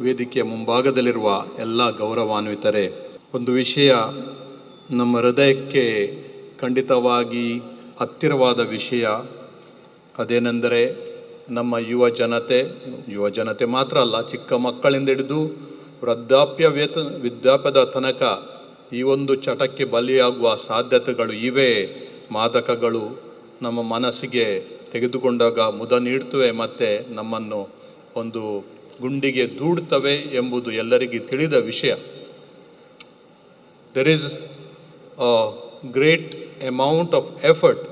ವೇದಿಕೆಯ ಮುಂಭಾಗದಲ್ಲಿರುವ ಎಲ್ಲ ಗೌರವಾನ್ವಿತರೆ, ಒಂದು ವಿಷಯ ನಮ್ಮ ಹೃದಯಕ್ಕೆ ಖಂಡಿತವಾಗಿ ಹತ್ತಿರವಾದ ವಿಷಯ. ಅದೇನೆಂದರೆ ನಮ್ಮ ಯುವ ಜನತೆ ಮಾತ್ರ ಅಲ್ಲ, ಚಿಕ್ಕ ಮಕ್ಕಳಿಂದ ಹಿಡಿದು ವೃದ್ಧಾಪ್ಯದ ತನಕ ಈ ಒಂದು ಚಟಕ್ಕೆ ಬಲಿಯಾಗುವ ಸಾಧ್ಯತೆಗಳು ಇವೆ. ಮಾದಕಗಳು ನಮ್ಮ ಮನಸ್ಸಿಗೆ ತೆಗೆದುಕೊಂಡಾಗ ಮುದ ನೀಡ್ತವೆ ಮತ್ತು ನಮ್ಮನ್ನು ಒಂದು ಗುಂಡಿಗೆ ದೂಡ್ತವೆ ಎಂಬುದು ಎಲ್ಲರಿಗೂ ತಿಳಿದ ವಿಷಯ. There is a great amount of effort,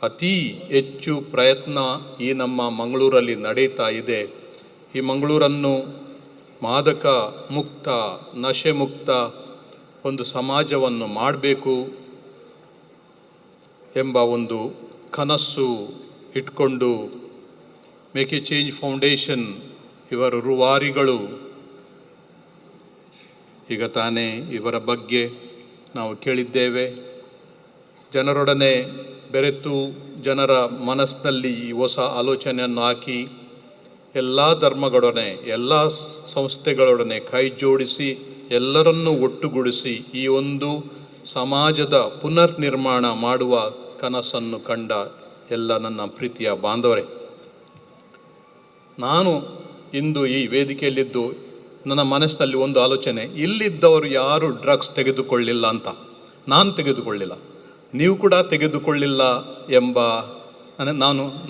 ಅತಿ ಹೆಚ್ಚು ಪ್ರಯತ್ನ ಈ ನಮ್ಮ ಮಂಗಳೂರಲ್ಲಿ ನಡೀತಾ ಇದೆ. ಈ ಮಂಗಳೂರನ್ನು ಮಾದಕ ಮುಕ್ತ, ನಶೆ ಮುಕ್ತ ಒಂದು ಸಮಾಜವನ್ನು ಮಾಡಬೇಕು ಎಂಬ ಒಂದು ಕನಸು ಇಟ್ಕೊಂಡು ಮೇಕ್ ಎ ಚೇಂಜ್ ಫೌಂಡೇಶನ್ ಇವರ ರೂವಾರಿಗಳು ಈಗ ತಾನೇ ಇವರ ಬಗ್ಗೆ ನಾವು ಕೇಳಿದ್ದೇವೆ. ಜನರೊಡನೆ ಬೆರೆತು ಜನರ ಮನಸ್ಸಿನಲ್ಲಿ ಈ ಹೊಸ ಆಲೋಚನೆಯನ್ನು ಹಾಕಿ ಎಲ್ಲ ಧರ್ಮಗಳೊಡನೆ, ಎಲ್ಲ ಸಂಸ್ಥೆಗಳೊಡನೆ ಕೈ ಜೋಡಿಸಿ ಎಲ್ಲರನ್ನೂ ಒಟ್ಟುಗೂಡಿಸಿ ಈ ಒಂದು ಸಮಾಜದ ಪುನರ್ ನಿರ್ಮಾಣ ಮಾಡುವ ಕನಸನ್ನು ಕಂಡ ಎಲ್ಲ ನನ್ನ ಪ್ರೀತಿಯ ಬಾಂಧವರೇ, ನಾನು ಇಂದು ಈ ವೇದಿಕೆಯಲ್ಲಿದ್ದು ನನ್ನ ಮನಸ್ಸಿನಲ್ಲಿ ಒಂದು ಆಲೋಚನೆ, ಇಲ್ಲಿದ್ದವರು ಯಾರು ಡ್ರಗ್ಸ್ ತೆಗೆದುಕೊಳ್ಳಿಲ್ಲ ಅಂತ. ನಾನು ತೆಗೆದುಕೊಳ್ಳಿಲ್ಲ, ನೀವು ಕೂಡ ತೆಗೆದುಕೊಳ್ಳಿಲ್ಲ ಎಂಬ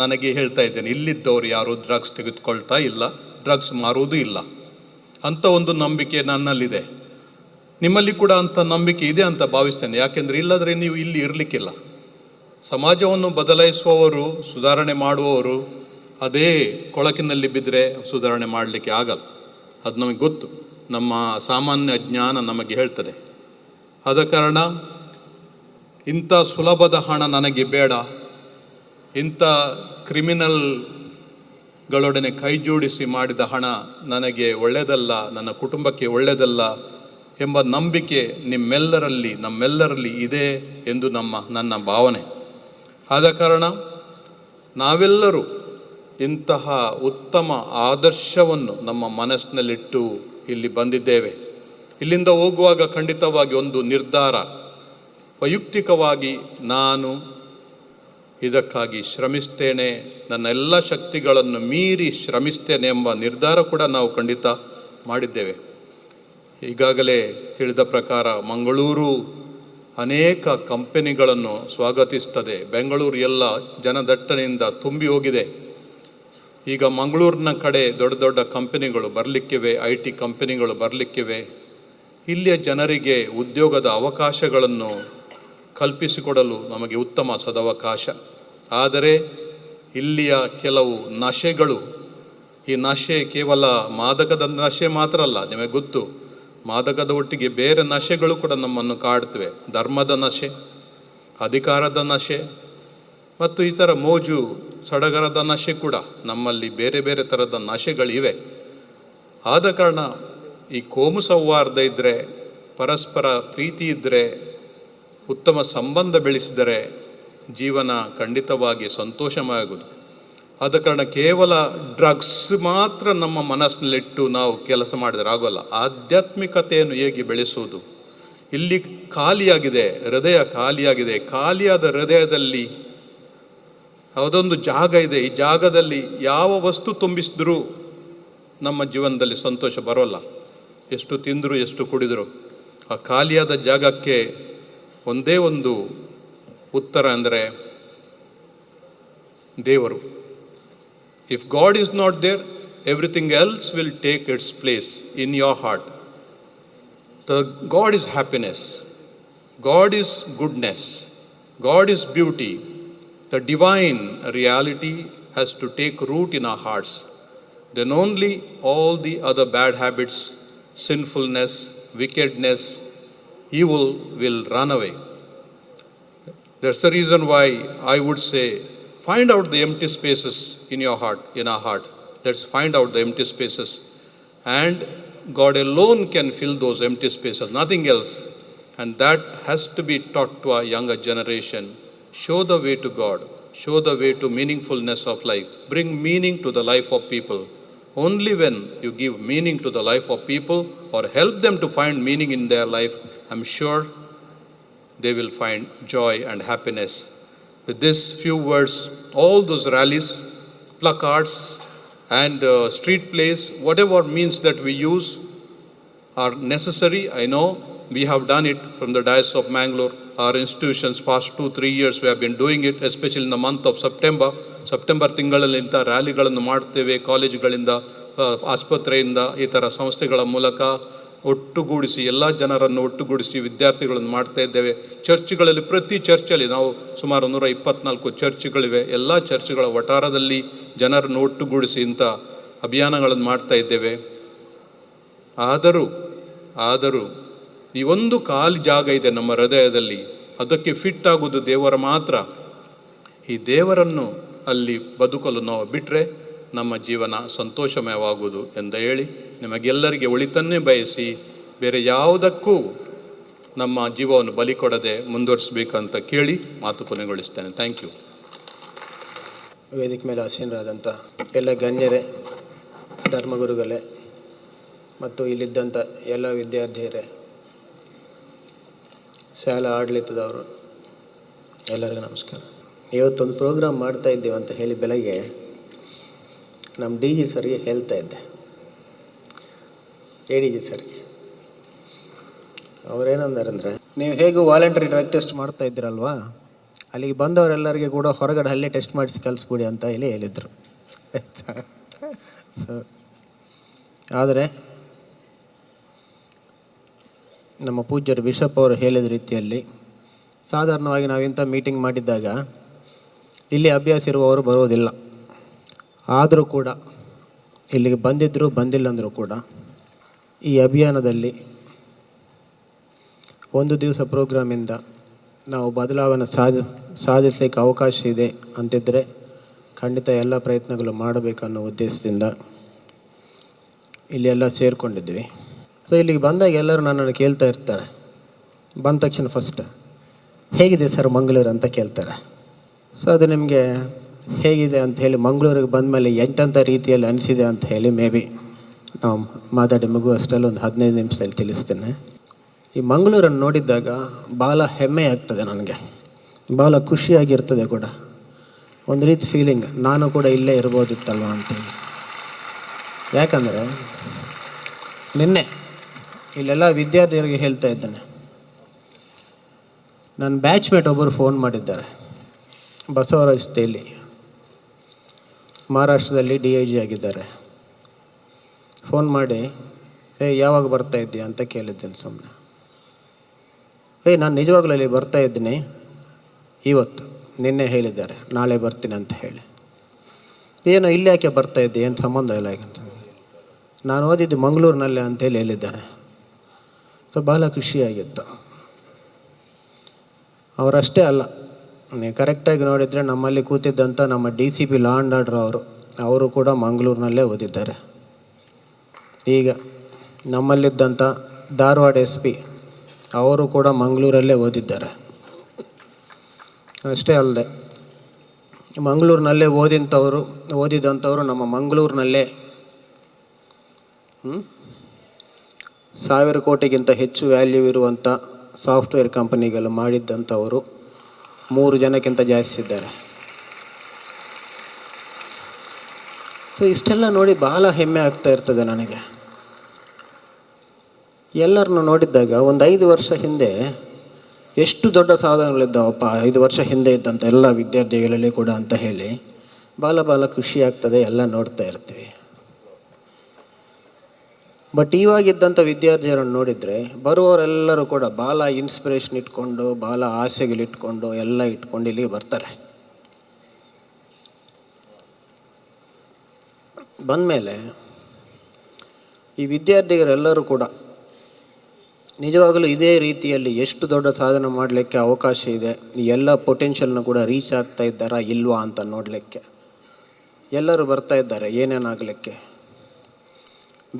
ನನಗೆ ಹೇಳ್ತಾ ಇದ್ದೇನೆ. ಇಲ್ಲಿದ್ದವರು ಯಾರು ಡ್ರಗ್ಸ್ ತೆಗೆದುಕೊಳ್ತಾ ಇಲ್ಲ, ಡ್ರಗ್ಸ್ ಮಾರುವುದೂ ಇಲ್ಲ ಅಂಥ ಒಂದು ನಂಬಿಕೆ ನನ್ನಲ್ಲಿದೆ. ನಿಮ್ಮಲ್ಲಿ ಕೂಡ ಅಂಥ ನಂಬಿಕೆ ಇದೆ ಅಂತ ಭಾವಿಸ್ತೇನೆ. ಯಾಕೆಂದರೆ ಇಲ್ಲದ್ರೆ ನೀವು ಇಲ್ಲಿ ಇರಲಿಕ್ಕಿಲ್ಲ. ಸಮಾಜವನ್ನು ಬದಲಾಯಿಸುವವರು, ಸುಧಾರಣೆ ಮಾಡುವವರು ಅದೇ ಕೊಳಕಿನಲ್ಲಿ ಬಿದ್ದರೆ ಸುಧಾರಣೆ ಮಾಡಲಿಕ್ಕೆ ಆಗಲ್ಲ. ಅದು ನಮಗೆ ಗೊತ್ತು, ನಮ್ಮ ಸಾಮಾನ್ಯ ಜ್ಞಾನ ನಮಗೆ ಹೇಳ್ತದೆ. ಆದ ಕಾರಣ ಇಂಥ ಸುಲಭದ ಹಣ ನನಗೆ ಬೇಡ, ಇಂಥ ಕ್ರಿಮಿನಲ್ಗಳೊಡನೆ ಕೈ ಜೋಡಿಸಿ ಮಾಡಿದ ಹಣ ನನಗೆ ಒಳ್ಳೆಯದಲ್ಲ, ನನ್ನ ಕುಟುಂಬಕ್ಕೆ ಒಳ್ಳೆಯದಲ್ಲ ಎಂಬ ನಂಬಿಕೆ ನಮ್ಮೆಲ್ಲರಲ್ಲಿ ಇದೆ ಎಂದು ನನ್ನ ಭಾವನೆ. ಆದ ಕಾರಣ ನಾವೆಲ್ಲರೂ ಇಂತಹ ಉತ್ತಮ ಆದರ್ಶವನ್ನು ನಮ್ಮ ಮನಸ್ಸಿನಲ್ಲಿಟ್ಟು ಇಲ್ಲಿ ಬಂದಿದ್ದೇವೆ. ಇಲ್ಲಿಂದ ಹೋಗುವಾಗ ಖಂಡಿತವಾಗಿ ಒಂದು ನಿರ್ಧಾರ, ವೈಯಕ್ತಿಕವಾಗಿ ನಾನು ಇದಕ್ಕಾಗಿ ಶ್ರಮಿಸ್ತೇನೆ, ನನ್ನ ಎಲ್ಲ ಶಕ್ತಿಗಳನ್ನು ಮೀರಿ ಶ್ರಮಿಸ್ತೇನೆ ಎಂಬ ನಿರ್ಧಾರ ಕೂಡ ನಾವು ಖಂಡಿತ ಮಾಡಿದ್ದೇವೆ. ಈಗಾಗಲೇ ತಿಳಿದ ಪ್ರಕಾರ ಮಂಗಳೂರು ಅನೇಕ ಕಂಪನಿಗಳನ್ನು ಸ್ವಾಗತಿಸ್ತದೆ. ಬೆಂಗಳೂರು ಎಲ್ಲ ಜನದಟ್ಟಣೆಯಿಂದ ತುಂಬಿ ಹೋಗಿದೆ. ಈಗ ಮಂಗಳೂರಿನ ಕಡೆ ದೊಡ್ಡ ದೊಡ್ಡ ಕಂಪನಿಗಳು ಬರಲಿಕ್ಕಿವೆ, IT ಕಂಪನಿಗಳು ಬರಲಿಕ್ಕಿವೆ. ಇಲ್ಲಿಯ ಜನರಿಗೆ ಉದ್ಯೋಗದ ಅವಕಾಶಗಳನ್ನು ಕಲ್ಪಿಸಿಕೊಡಲು ನಮಗೆ ಉತ್ತಮ ಸದವಕಾಶ. ಆದರೆ ಇಲ್ಲಿಯ ಕೆಲವು ನಶೆಗಳು, ಈ ನಶೆ ಕೇವಲ ಮಾದಕದ ನಶೆ ಮಾತ್ರ ಅಲ್ಲ, ನಿಮಗೆ ಗೊತ್ತು, ಮಾದಕದ ಒಟ್ಟಿಗೆ ಬೇರೆ ನಶೆಗಳು ಕೂಡ ನಮ್ಮನ್ನು ಕಾಡ್ತವೆ. ಧರ್ಮದ ನಶೆ, ಅಧಿಕಾರದ ನಶೆ ಮತ್ತು ಈ ಥರ ಮೋಜು ಸಡಗರದ ನಶೆ ಕೂಡ ನಮ್ಮಲ್ಲಿ ಬೇರೆ ಬೇರೆ ಥರದ ನಶೆಗಳಿವೆ. ಆದ ಕಾರಣ ಈ ಕೋಮು ಸೌಹಾರ್ದ ಇದ್ದರೆ, ಪರಸ್ಪರ ಪ್ರೀತಿ ಇದ್ದರೆ, ಉತ್ತಮ ಸಂಬಂಧ ಬೆಳೆಸಿದರೆ ಜೀವನ ಖಂಡಿತವಾಗಿ ಸಂತೋಷಮಯವಾಗುವುದು. ಆದ ಕಾರಣ ಕೇವಲ ಡ್ರಗ್ಸ್ ಮಾತ್ರ ನಮ್ಮ ಮನಸ್ಸಿನಲ್ಲಿಟ್ಟು ನಾವು ಕೆಲಸ ಮಾಡಿದರೆ ಆಗೋಲ್ಲ. ಆಧ್ಯಾತ್ಮಿಕತೆಯನ್ನು ಹೇಗೆ ಬೆಳೆಸುವುದು? ಇಲ್ಲಿ ಖಾಲಿಯಾಗಿದೆ, ಹೃದಯ ಖಾಲಿಯಾಗಿದೆ. ಖಾಲಿಯಾದ ಹೃದಯದಲ್ಲಿ ಯಾವುದೊಂದು ಜಾಗ ಇದೆ. ಈ ಜಾಗದಲ್ಲಿ ಯಾವ ವಸ್ತು ತುಂಬಿಸಿದ್ರೂ ನಮ್ಮ ಜೀವನದಲ್ಲಿ ಸಂತೋಷ ಬರೋಲ್ಲ. ಎಷ್ಟು ತಿಂದರೂ ಎಷ್ಟು ಕುಡಿದರೂ ಆ ಖಾಲಿಯಾದ ಜಾಗಕ್ಕೆ ಒಂದೇ ಒಂದು ಉತ್ತರ ಅಂದರೆ ದೇವರು. If God is not there, everything else will take its place in your heart. God is happiness, God is goodness, God is beauty. The divine reality has to take root in our hearts. Then only all the other bad habits, sinfulness, wickedness, evil will run away. That's the reason why I would say, find out the empty spaces in your heart, in our heart. Let's find out the empty spaces. And God alone can fill those empty spaces, nothing else. And that has to be taught to our younger generation. Show the way to God. Show the way to meaningfulness of life. Bring meaning to the life of people. Only when you give meaning to the life of people or help them to find meaning in their life, I'm sure they will find joy and happiness. With these few words, all those rallies, placards, and street plays, whatever means that we use are necessary. I know we have done it from the Diocese of Mangalore. Our institutions past 2-3 years we have been doing it, especially in the month of September ತಿಂಗಳಲ್ಲಿ ಇಂಥ ರ್ಯಾಲಿಗಳನ್ನು ಮಾಡ್ತೇವೆ. ಕಾಲೇಜುಗಳಿಂದ, ಆಸ್ಪತ್ರೆಯಿಂದ, ಈ ಥರ ಸಂಸ್ಥೆಗಳ ಮೂಲಕ ಒಟ್ಟುಗೂಡಿಸಿ, ಎಲ್ಲ ಜನರನ್ನು ಒಟ್ಟುಗೂಡಿಸಿ ವಿದ್ಯಾರ್ಥಿಗಳನ್ನು ಮಾಡ್ತಾ ಇದ್ದೇವೆ. ಚರ್ಚ್ಗಳಲ್ಲಿ, ಪ್ರತಿ ಚರ್ಚಲ್ಲಿ ನಾವು ಸುಮಾರು 124 ಚರ್ಚ್ಗಳಿವೆ. ಎಲ್ಲ ಚರ್ಚ್ಗಳ ವಠಾರದಲ್ಲಿ ಜನರನ್ನು ಒಟ್ಟುಗೂಡಿಸಿ ಇಂಥ ಅಭಿಯಾನಗಳನ್ನು ಮಾಡ್ತಾ ಇದ್ದೇವೆ. ಆದರೂ ಈ ಒಂದು ಖಾಲಿ ಜಾಗ ಇದೆ ನಮ್ಮ ಹೃದಯದಲ್ಲಿ, ಅದಕ್ಕೆ ಫಿಟ್ ಆಗುವುದು ದೇವರ ಮಾತ್ರ. ಈ ದೇವರನ್ನು ಅಲ್ಲಿ ಬದುಕಲು ನಾವು ಬಿಟ್ಟರೆ ನಮ್ಮ ಜೀವನ ಸಂತೋಷಮಯವಾಗುವುದು ಎಂದು ಹೇಳಿ, ನಿಮಗೆಲ್ಲರಿಗೆ ಒಳಿತನ್ನೇ ಬಯಸಿ ಬೇರೆ ಯಾವುದಕ್ಕೂ ನಮ್ಮ ಜೀವವನ್ನು ಬಲಿ ಕೊಡದೆ ಮುಂದುವರಿಸಬೇಕಂತ ಕೇಳಿ ಮಾತು ಕೊನೆಗೊಳಿಸ್ತೇನೆ. Thank you. ವೇದಿಕೆ ಮೇಲೆ ಆಸೀನರಾದಂಥ ಎಲ್ಲ ಗಣ್ಯರೇ, ಧರ್ಮಗುರುಗಳೇ ಮತ್ತು ಇಲ್ಲಿದ್ದಂಥ ಎಲ್ಲ ವಿದ್ಯಾರ್ಥಿಯರೇ, ಶಾಲಾ ಆಡಳಿತದವರು, ಎಲ್ಲರಿಗೂ ನಮಸ್ಕಾರ. ಇವತ್ತೊಂದು ಪ್ರೋಗ್ರಾಮ್ ಮಾಡ್ತಾ ಇದ್ದೀವಿ ಅಂತ ಹೇಳಿ ಬೆಳಗ್ಗೆ ನಮ್ಮ ಡಿ ಜಿ ಸರ್ಗೆ ಹೇಳ್ತಾ ಇದ್ದೆ, ಎ ಡಿ ಜಿ ಸರ್ಗೆ. ಅವರೇನಂದಾರಂದರೆ, ನೀವು ಹೇಗೂ ವಾಲಂಟರಿ ಡ್ರಗ್ ಟೆಸ್ಟ್ ಮಾಡ್ತಾ ಇದ್ದೀರಲ್ವಾ, ಅಲ್ಲಿಗೆ ಬಂದವರೆಲ್ಲರಿಗೆ ಕೂಡ ಹೊರಗಡೆ ಅಲ್ಲೇ ಟೆಸ್ಟ್ ಮಾಡಿಸಿ ಕಲಿಸ್ಬಿಡಿ ಅಂತ ಹೇಳಿ ಹೇಳಿದರು. ಸೊ ಆದರೆ ನಮ್ಮ ಪೂಜ್ಯರು ಬಿಷಪ್ ಅವರು ಹೇಳಿದ ರೀತಿಯಲ್ಲಿ ಸಾಧಾರಣವಾಗಿ ನಾವು ಇಂಥ ಮೀಟಿಂಗ್ ಮಾಡಿದ್ದಾಗ ಇಲ್ಲಿ ಅಭ್ಯಾಸ ಇರುವವರು ಬರೋದಿಲ್ಲ. ಆದರೂ ಕೂಡ ಇಲ್ಲಿಗೆ ಬಂದಿದ್ದರೂ ಬಂದಿಲ್ಲ ಅಂದರೂ ಕೂಡ ಈ ಅಭಿಯಾನದಲ್ಲಿ ಒಂದು ದಿವಸ ಪ್ರೋಗ್ರಾಮಿಂದ ನಾವು ಬದಲಾವಣೆ ಸಾಧಿಸಲಿಕ್ಕೆ ಅವಕಾಶ ಇದೆ ಅಂತಿದ್ದರೆ ಖಂಡಿತ ಎಲ್ಲ ಪ್ರಯತ್ನಗಳು ಮಾಡಬೇಕನ್ನೋ ಉದ್ದೇಶದಿಂದ ಇಲ್ಲಿ ಎಲ್ಲ ಸೇರಿಕೊಂಡಿದ್ವಿ. ಸೊ ಇಲ್ಲಿಗೆ ಬಂದಾಗ ಎಲ್ಲರೂ ನನ್ನನ್ನು ಕೇಳ್ತಾ ಇರ್ತಾರೆ, ಬಂದ ತಕ್ಷಣ ಫಸ್ಟ್ ಹೇಗಿದೆ ಸರ್ ಮಂಗಳೂರು ಅಂತ ಕೇಳ್ತಾರೆ. ಸೊ ಅದು ನಿಮಗೆ ಹೇಗಿದೆ ಅಂತ ಹೇಳಿ ಮಂಗಳೂರಿಗೆ ಬಂದಮೇಲೆ ಎಂತೆಂಥ ರೀತಿಯಲ್ಲಿ ಅನಿಸಿದೆ ಅಂತ ಹೇಳಿ ಮೇ ಬಿ ನಾವು ಮಾತಾಡಿ ಮುಗುವಷ್ಟರಲ್ಲಿ ಒಂದು 15 ನಿಮಿಷದಲ್ಲಿ ತಿಳಿಸ್ತೇನೆ. ಈ ಮಂಗಳೂರನ್ನು ನೋಡಿದ್ದಾಗ ಭಾಳ ಹೆಮ್ಮೆ ಆಗ್ತದೆ ನನಗೆ, ಭಾಳ ಖುಷಿಯಾಗಿರ್ತದೆ ಕೂಡ. ಒಂದು ರೀತಿ ಫೀಲಿಂಗ್, ನಾನು ಕೂಡ ಇಲ್ಲೇ ಇರ್ಬೋದಿತ್ತಲ್ವ ಅಂತೇಳಿ. ಯಾಕಂದರೆ ನಿನ್ನೆ ಇಲ್ಲೆಲ್ಲ ವಿದ್ಯಾರ್ಥಿಗಳಿಗೆ ಹೇಳ್ತಾ ಇದ್ದೇನೆ, ನನ್ನ ಬ್ಯಾಚ್ಮೇಟ್ ಒಬ್ಬರು ಫೋನ್ ಮಾಡಿದ್ದಾರೆ, ಬಸವರಾಜ್ ತೇಲಿ, ಮಹಾರಾಷ್ಟ್ರದಲ್ಲಿ DIG ಆಗಿದ್ದಾರೆ. ಫೋನ್ ಮಾಡಿ ಯಾವಾಗ ಬರ್ತಾ ಇದ್ದೀಯ ಅಂತ ಕೇಳಿದ್ದೇನೆ ಸುಮ್ಮನೆ. ನಾನು ನಿಜವಾಗ್ಲೂ ಅಲ್ಲಿ ಬರ್ತಾ ಇದ್ದೀನಿ, ಇವತ್ತು ನಿನ್ನೆ ಹೇಳಿದ್ದಾರೆ ನಾಳೆ ಬರ್ತೀನಿ ಅಂತ ಹೇಳಿ. ಏನೋ ಇಲ್ಲಿ ಯಾಕೆ ಬರ್ತಾ ಇದ್ದೆ, ಏನು ಸಂಬಂಧ ಇಲ್ಲ ಯಾಕಂತ. ನಾನು ಓದಿದ್ದು ಮಂಗಳೂರಿನಲ್ಲೇ ಅಂತೇಳಿ ಹೇಳಿದ್ದಾರೆ. ಸೊ ಭಾಳ ಖುಷಿಯಾಗಿತ್ತು. ಅವರಷ್ಟೇ ಅಲ್ಲ, ನೀವು ಕರೆಕ್ಟಾಗಿ ನೋಡಿದರೆ ನಮ್ಮಲ್ಲಿ ಕೂತಿದ್ದಂಥ ನಮ್ಮ DCP ಲಾ ಆ್ಯಂಡ್ ಆರ್ಡರ್ ಅವರು ಕೂಡ ಮಂಗಳೂರಿನಲ್ಲೇ ಓದಿದ್ದಾರೆ. ಈಗ ನಮ್ಮಲ್ಲಿದ್ದಂಥ ಧಾರವಾಡ SP ಅವರು ಕೂಡ ಮಂಗಳೂರಲ್ಲೇ ಓದಿದ್ದಾರೆ. ಅಷ್ಟೇ ಅಲ್ಲದೆ ಮಂಗಳೂರಿನಲ್ಲೇ ಓದಿದಂಥವರು ನಮ್ಮ ಮಂಗಳೂರಿನಲ್ಲೇ 1000 ಕೋಟಿಗಿಂತ ಹೆಚ್ಚು ವ್ಯಾಲ್ಯೂ ಇರುವಂಥ ಸಾಫ್ಟ್ವೇರ್ ಕಂಪನಿಗಳು ಮಾಡಿದ್ದಂಥವರು 3 ಜನಕ್ಕಿಂತ ಜಾಸ್ತಿ ಇದ್ದಾರೆ. ಸೊ ಇಷ್ಟೆಲ್ಲ ನೋಡಿ ಭಾಳ ಹೆಮ್ಮೆ ಆಗ್ತಾ ಇರ್ತದೆ ನನಗೆ. ಎಲ್ಲರನ್ನು ನೋಡಿದ್ದಾಗ ಒಂದು 5 ವರ್ಷ ಹಿಂದೆ ಎಷ್ಟು ದೊಡ್ಡ ಸಾಧನೆಗಳಿದ್ದಾವಪ್ಪ 5 ವರ್ಷ ಹಿಂದೆ ಇದ್ದಂಥ ಎಲ್ಲ ವಿದ್ಯಾರ್ಥಿಗಳಲ್ಲಿ ಕೂಡ ಅಂತ ಹೇಳಿ ಭಾಳ ಖುಷಿ ಆಗ್ತದೆ, ಎಲ್ಲ ನೋಡ್ತಾ ಇರ್ತೀವಿ. ಬಟ್ ಇವಾಗಿದ್ದಂಥ ವಿದ್ಯಾರ್ಥಿಯರನ್ನು ನೋಡಿದರೆ ಬರುವವರೆಲ್ಲರೂ ಕೂಡ ಭಾಳ ಇನ್ಸ್ಪಿರೇಷನ್ ಇಟ್ಕೊಂಡು, ಭಾಳ ಆಸೆಗಳಿಟ್ಕೊಂಡು ಎಲ್ಲ ಇಟ್ಕೊಂಡು ಇಲ್ಲಿಗೆ ಬರ್ತಾರೆ. ಬಂದಮೇಲೆ ಈ ವಿದ್ಯಾರ್ಥಿಗರೆಲ್ಲರೂ ಕೂಡ ನಿಜವಾಗಲೂ ಇದೇ ರೀತಿಯಲ್ಲಿ ಎಷ್ಟು ದೊಡ್ಡ ಸಾಧನೆ ಮಾಡಲಿಕ್ಕೆ ಅವಕಾಶ ಇದೆ, ಈ ಎಲ್ಲ ಪೊಟೆನ್ಷಿಯಲ್ನ ಕೂಡ ರೀಚ್ ಆಗ್ತಾ ಇದ್ದಾರಾ ಇಲ್ವಾ ಅಂತ ನೋಡಲಿಕ್ಕೆ ಎಲ್ಲರೂ ಬರ್ತಾ ಇದ್ದಾರೆ. ಏನೇನಾಗಲಿಕ್ಕೆ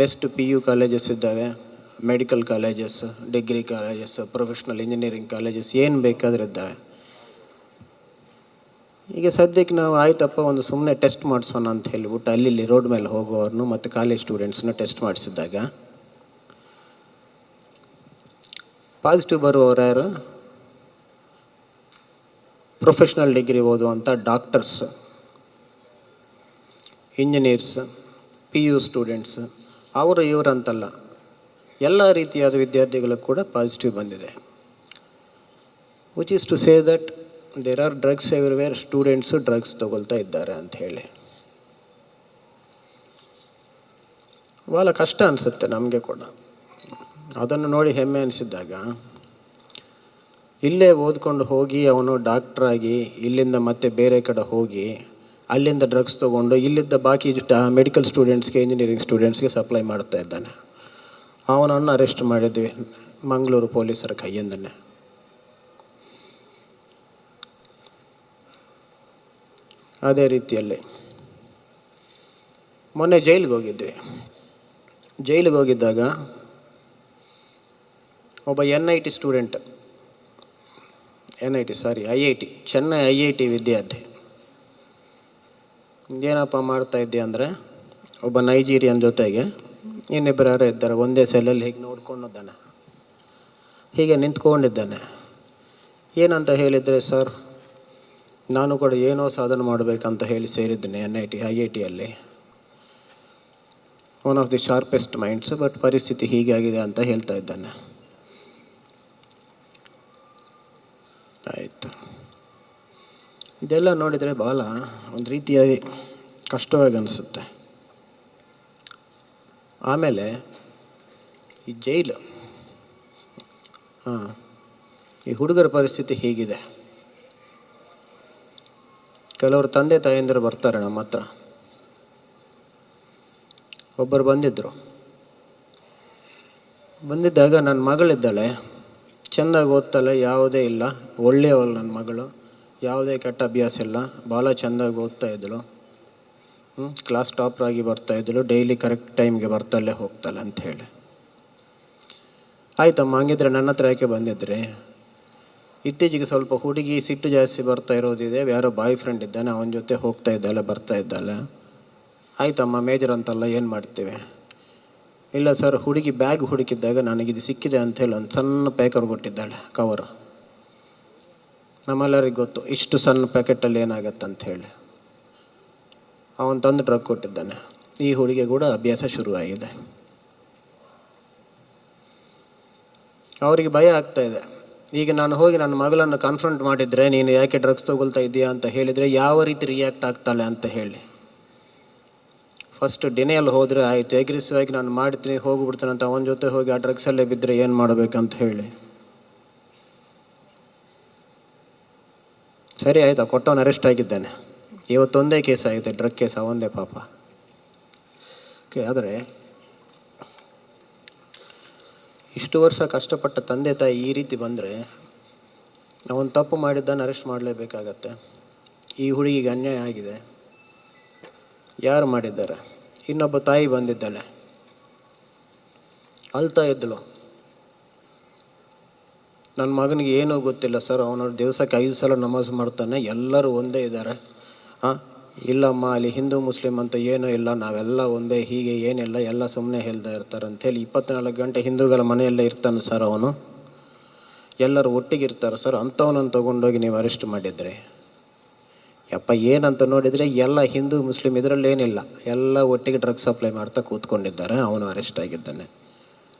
ಬೆಸ್ಟ್ PU ಕಾಲೇಜಸ್ ಇದ್ದಾವೆ, medical colleges, degree colleges, professional engineering colleges, ಏನು ಬೇಕಾದರೂ ಇದ್ದಾವೆ. ಈಗ ಸದ್ಯಕ್ಕೆ ನಾವು ಆಯ್ತಪ್ಪ ಒಂದು ಸುಮ್ಮನೆ ಟೆಸ್ಟ್ ಮಾಡಿಸೋಣ ಅಂತ ಹೇಳಿಬಿಟ್ಟು ಅಲ್ಲಿ ರೋಡ್ ಮೇಲೆ ಹೋಗುವವ್ರನ್ನು ಮತ್ತು ಕಾಲೇಜ್ ಸ್ಟೂಡೆಂಟ್ಸನ್ನ ಟೆಸ್ಟ್ ಮಾಡಿಸಿದಾಗ ಪಾಸಿಟಿವ್ ಬರುವವರು ಯಾರು? ಪ್ರೊಫೆಷ್ನಲ್ ಡಿಗ್ರಿ ಓದುವಂಥ ಡಾಕ್ಟರ್ಸ್, ಇಂಜಿನಿಯರ್ಸ್, PU ಸ್ಟೂಡೆಂಟ್ಸ್, ಅವರು ಇವರಂತಲ್ಲ, ಎಲ್ಲ ರೀತಿಯಾದ ವಿದ್ಯಾರ್ಥಿಗಳು ಕೂಡ ಪಾಸಿಟಿವ್ ಬಂದಿದೆ. Which is to say that there are drugs everywhere, students drugs ತಗೊಳ್ತಾ ಇದ್ದಾರೆ ಅಂಥೇಳಿ. ಭಾಳ ಕಷ್ಟ ಅನಿಸುತ್ತೆ ನಮಗೆ ಕೂಡ. ಅದನ್ನು ನೋಡಿ ಹೆಮ್ಮೆ ಅನಿಸಿದ್ದಾಗ ಇಲ್ಲೇ ಓದ್ಕೊಂಡು ಹೋಗಿ ಅವನು ಡಾಕ್ಟ್ರಾಗಿ ಇಲ್ಲಿಂದ ಮತ್ತೆ ಬೇರೆ ಕಡೆ ಹೋಗಿ ಅಲ್ಲಿಂದ ಡ್ರಗ್ಸ್ ತೊಗೊಂಡು ಇಲ್ಲಿದ್ದ ಬಾಕಿ ಮೆಡಿಕಲ್ ಸ್ಟೂಡೆಂಟ್ಸ್ಗೆ, ಇಂಜಿನಿಯರಿಂಗ್ ಸ್ಟೂಡೆಂಟ್ಸ್ಗೆ ಸಪ್ಲೈ ಮಾಡ್ತಾ ಇದ್ದಾನೆ. ಅವನನ್ನು ಅರೆಸ್ಟ್ ಮಾಡಿದ್ವಿ ಮಂಗಳೂರು ಪೊಲೀಸರ ಕೈಯಿಂದನೇ. ಅದೇ ರೀತಿಯಲ್ಲಿ ಮೊನ್ನೆ ಜೈಲಿಗೆ ಹೋಗಿದ್ವಿ. ಜೈಲಿಗೆ ಹೋಗಿದ್ದಾಗ ಒಬ್ಬ NIT student, IIT, Chennai IIT ವಿದ್ಯಾರ್ಥಿ ಏನಪ್ಪ ಮಾಡ್ತಾ ಇದ್ದೆ ಅಂದರೆ, ಒಬ್ಬ ನೈಜೀರಿಯನ್ ಜೊತೆಗೆ ಇನ್ನಿಬ್ಬರು ಯಾರೋ ಇದ್ದಾರೆ, ಒಂದೇ ಸೆಲ್ಲಲ್ಲಿ ಹೀಗೆ ನೋಡ್ಕೊಂಡಿದ್ದಾನೆ, ಹೀಗೆ ನಿಂತ್ಕೊಂಡಿದ್ದಾನೆ. ಏನಂತ ಹೇಳಿದರೆ, ಸರ್ ನಾನು ಕೂಡ ಏನೋ ಸಾಧನೆ ಮಾಡಬೇಕಂತ ಹೇಳಿ ಸೇರಿದ್ದೇನೆ IITಯಲ್ಲಿ, one of the sharpest minds, but ಪರಿಸ್ಥಿತಿ ಹೀಗಾಗಿದೆ ಅಂತ ಹೇಳ್ತಾ ಇದ್ದಾನೆ. ಆಯಿತು, ಇದೆಲ್ಲ ನೋಡಿದರೆ ಭಾಳ ಒಂದು ರೀತಿಯಾಗಿ ಕಷ್ಟವಾಗಿ ಅನಿಸುತ್ತೆ. ಆಮೇಲೆ ಈ ಜೈಲು, ಈ ಹುಡುಗರ ಪರಿಸ್ಥಿತಿ ಹೀಗಿದೆ. ಕೆಲವರು ತಂದೆ ತಾಯಂದಿರು ಬರ್ತಾರೆ ನಮ್ಮ ಹತ್ರ. ಒಬ್ಬರು ಬಂದಿದ್ದಾಗ ನನ್ನ ಮಗಳಿದ್ದಾಳೆ, ಚೆಂದಾಗಿ ಓದ್ತಾಳೆ, ಯಾವುದೇ ಇಲ್ಲ, ಒಳ್ಳೆಯವಳು ನನ್ನ ಮಗಳು, ಯಾವುದೇ ಕೆಟ್ಟ ಅಭ್ಯಾಸ ಇಲ್ಲ, ಭಾಳ ಚೆಂದಾಗಿ ಓದ್ತಾ ಇದ್ದಳು, ಕ್ಲಾಸ್ ಟಾಪರಾಗಿ ಬರ್ತಾಯಿದ್ದಳು, ಡೈಲಿ ಕರೆಕ್ಟ್ ಟೈಮ್ಗೆ ಬರ್ತಾಳೆ ಹೋಗ್ತಾಳೆ ಅಂಥೇಳಿ. ಆಯ್ತಮ್ಮ, ಹಂಗಿದ್ರೆ ನನ್ನ ಹತ್ರ ಯಾಕೆ ಬಂದಿದ್ರಿ? ಇತ್ತೀಚೆಗೆ ಸ್ವಲ್ಪ ಹುಡುಗಿ ಸಿಟ್ಟು ಜಾಸ್ತಿ ಬರ್ತಾ ಇರೋದಿದೆ, ಯಾರೋ ಬಾಯ್ ಫ್ರೆಂಡ್ ಇದ್ದಾನೆ, ಅವನ ಜೊತೆ ಹೋಗ್ತಾ ಇದ್ದಾಳೆ, ಬರ್ತಾ ಇದ್ದಾಳೆ. ಆಯ್ತಮ್ಮ, ಮೇಜರ್ ಅಂತಲ್ಲ, ಏನು ಮಾಡ್ತೀವಿ? ಇಲ್ಲ ಸರ್, ಹುಡುಗಿ ಬ್ಯಾಗ್ ಹುಡುಕಿದ್ದಾಗ ನನಗಿದು ಸಿಕ್ಕಿದೆ ಅಂಥೇಳಿ ಒಂದು ಸಣ್ಣ ಪ್ಯಾಕರ್ ಕೊಟ್ಟಿದ್ದಾಳೆ, ಕವರ್. ನಮ್ಮೆಲ್ಲರಿಗೆ ಗೊತ್ತು ಇಷ್ಟು ಸಣ್ಣ ಪ್ಯಾಕೆಟಲ್ಲಿ ಏನಾಗತ್ತೆ ಅಂಥೇಳಿ. ಅವನು ತಂದು ಡ್ರಗ್ ಕೊಟ್ಟಿದ್ದಾನೆ. ಈ ಹುಡುಗಿ ಕೂಡ ಅಭ್ಯಾಸ ಶುರುವಾಗಿದೆ. ಅವರಿಗೆ ಭಯ ಆಗ್ತಾಯಿದೆ. ಈಗ ನಾನು ಹೋಗಿ ನನ್ನ ಮಗಳನ್ನು ಕಾನ್ಫ್ರಂಟ್ ಮಾಡಿದರೆ, ನೀನು ಯಾಕೆ ಡ್ರಗ್ಸ್ ತೊಗೊಳ್ತಾ ಇದ್ದೀಯಾ ಅಂತ ಹೇಳಿದರೆ ಯಾವ ರೀತಿ ರಿಯಾಕ್ಟ್ ಆಗ್ತಾಳೆ ಅಂತ ಹೇಳಿ. ಫಸ್ಟ್ ಡಿನೇಯಲ್ಲಿ ಹೋದರೆ ಆಯಿತು, ಅಗ್ರೆಸಿವ್ ಆಗಿ ನಾನು ಮಾಡ್ತೀನಿ ಹೋಗಿಬಿಡ್ತೀನಿ ಅಂತ ಅವನ ಜೊತೆ ಹೋಗಿ ಆ ಡ್ರಗ್ಸಲ್ಲೇ ಬಿದ್ದರೆ ಏನು ಮಾಡಬೇಕಂತ ಹೇಳಿ. ಸರಿ ಆಯಿತಾ, ಕೊಟ್ಟವನು ಅರೆಸ್ಟ್ ಆಗಿದ್ದಾನೆ. ಇವತ್ತೊಂದೇ ಕೇಸ್ ಆಗಿದೆ, ಡ್ರಗ್ ಕೇಸ್, ಒಂದೇ ಪಾಪ. ಓಕೆ, ಆದರೆ ಇಷ್ಟು ವರ್ಷ ಕಷ್ಟಪಟ್ಟ ತಂದೆ ತಾಯಿ ಈ ರೀತಿ ಬಂದರೆ ಅವನು ತಪ್ಪು ಮಾಡಿದ್ದಾನೆ, ಅರೆಸ್ಟ್ ಮಾಡಲೇಬೇಕಾಗತ್ತೆ. ಈ ಹುಡುಗಿಗೆ ಅನ್ಯಾಯ ಆಗಿದೆ. ಯಾರು ಮಾಡಿದ್ದಾರೆ? ಇನ್ನೊಬ್ಬ ತಾಯಿ ಬಂದಿದ್ದಾಳೆ, ಅಳ್ತಾ ಇದ್ದಳು, ನನ್ನ ಮಗನಿಗೆ ಏನೂ ಗೊತ್ತಿಲ್ಲ ಸರ್, ಅವನು ದಿವಸಕ್ಕೆ 5 ಸಲ ನಮಾಜ್ ಮಾಡ್ತಾನೆ, ಎಲ್ಲರೂ ಒಂದೇ ಇದ್ದಾರೆ. ಇಲ್ಲಮ್ಮ, ಅಲ್ಲಿ ಹಿಂದೂ ಮುಸ್ಲಿಮ್ ಅಂತ ಏನೂ ಇಲ್ಲ, ನಾವೆಲ್ಲ ಒಂದೇ, ಹೀಗೆ ಏನಿಲ್ಲ, ಎಲ್ಲ ಸುಮ್ಮನೆ ಹೇಳ್ತಾ ಇರ್ತಾರೆ ಅಂಥೇಳಿ 24 ಗಂಟೆ ಹಿಂದೂಗಳ ಮನೆಯಲ್ಲೇ ಇರ್ತಾನೆ ಸರ್ ಅವನು, ಎಲ್ಲರೂ ಒಟ್ಟಿಗಿರ್ತಾರೆ ಸರ್, ಅಂಥವನನ್ನು ತೊಗೊಂಡೋಗಿ ನೀವು ಅರೆಸ್ಟ್ ಮಾಡಿದ್ರಿ. ಯಪ್ಪ, ಏನಂತ ನೋಡಿದರೆ ಎಲ್ಲ ಹಿಂದೂ ಮುಸ್ಲಿಮ್ ಇದರಲ್ಲೇನಿಲ್ಲ, ಎಲ್ಲ ಒಟ್ಟಿಗೆ ಡ್ರಗ್ಸ್ ಸಪ್ಲೈ ಮಾಡ್ತಾ ಕೂತ್ಕೊಂಡಿದ್ದಾರೆ. ಅವನು ಅರೆಸ್ಟ್ ಆಗಿದ್ದಾನೆ.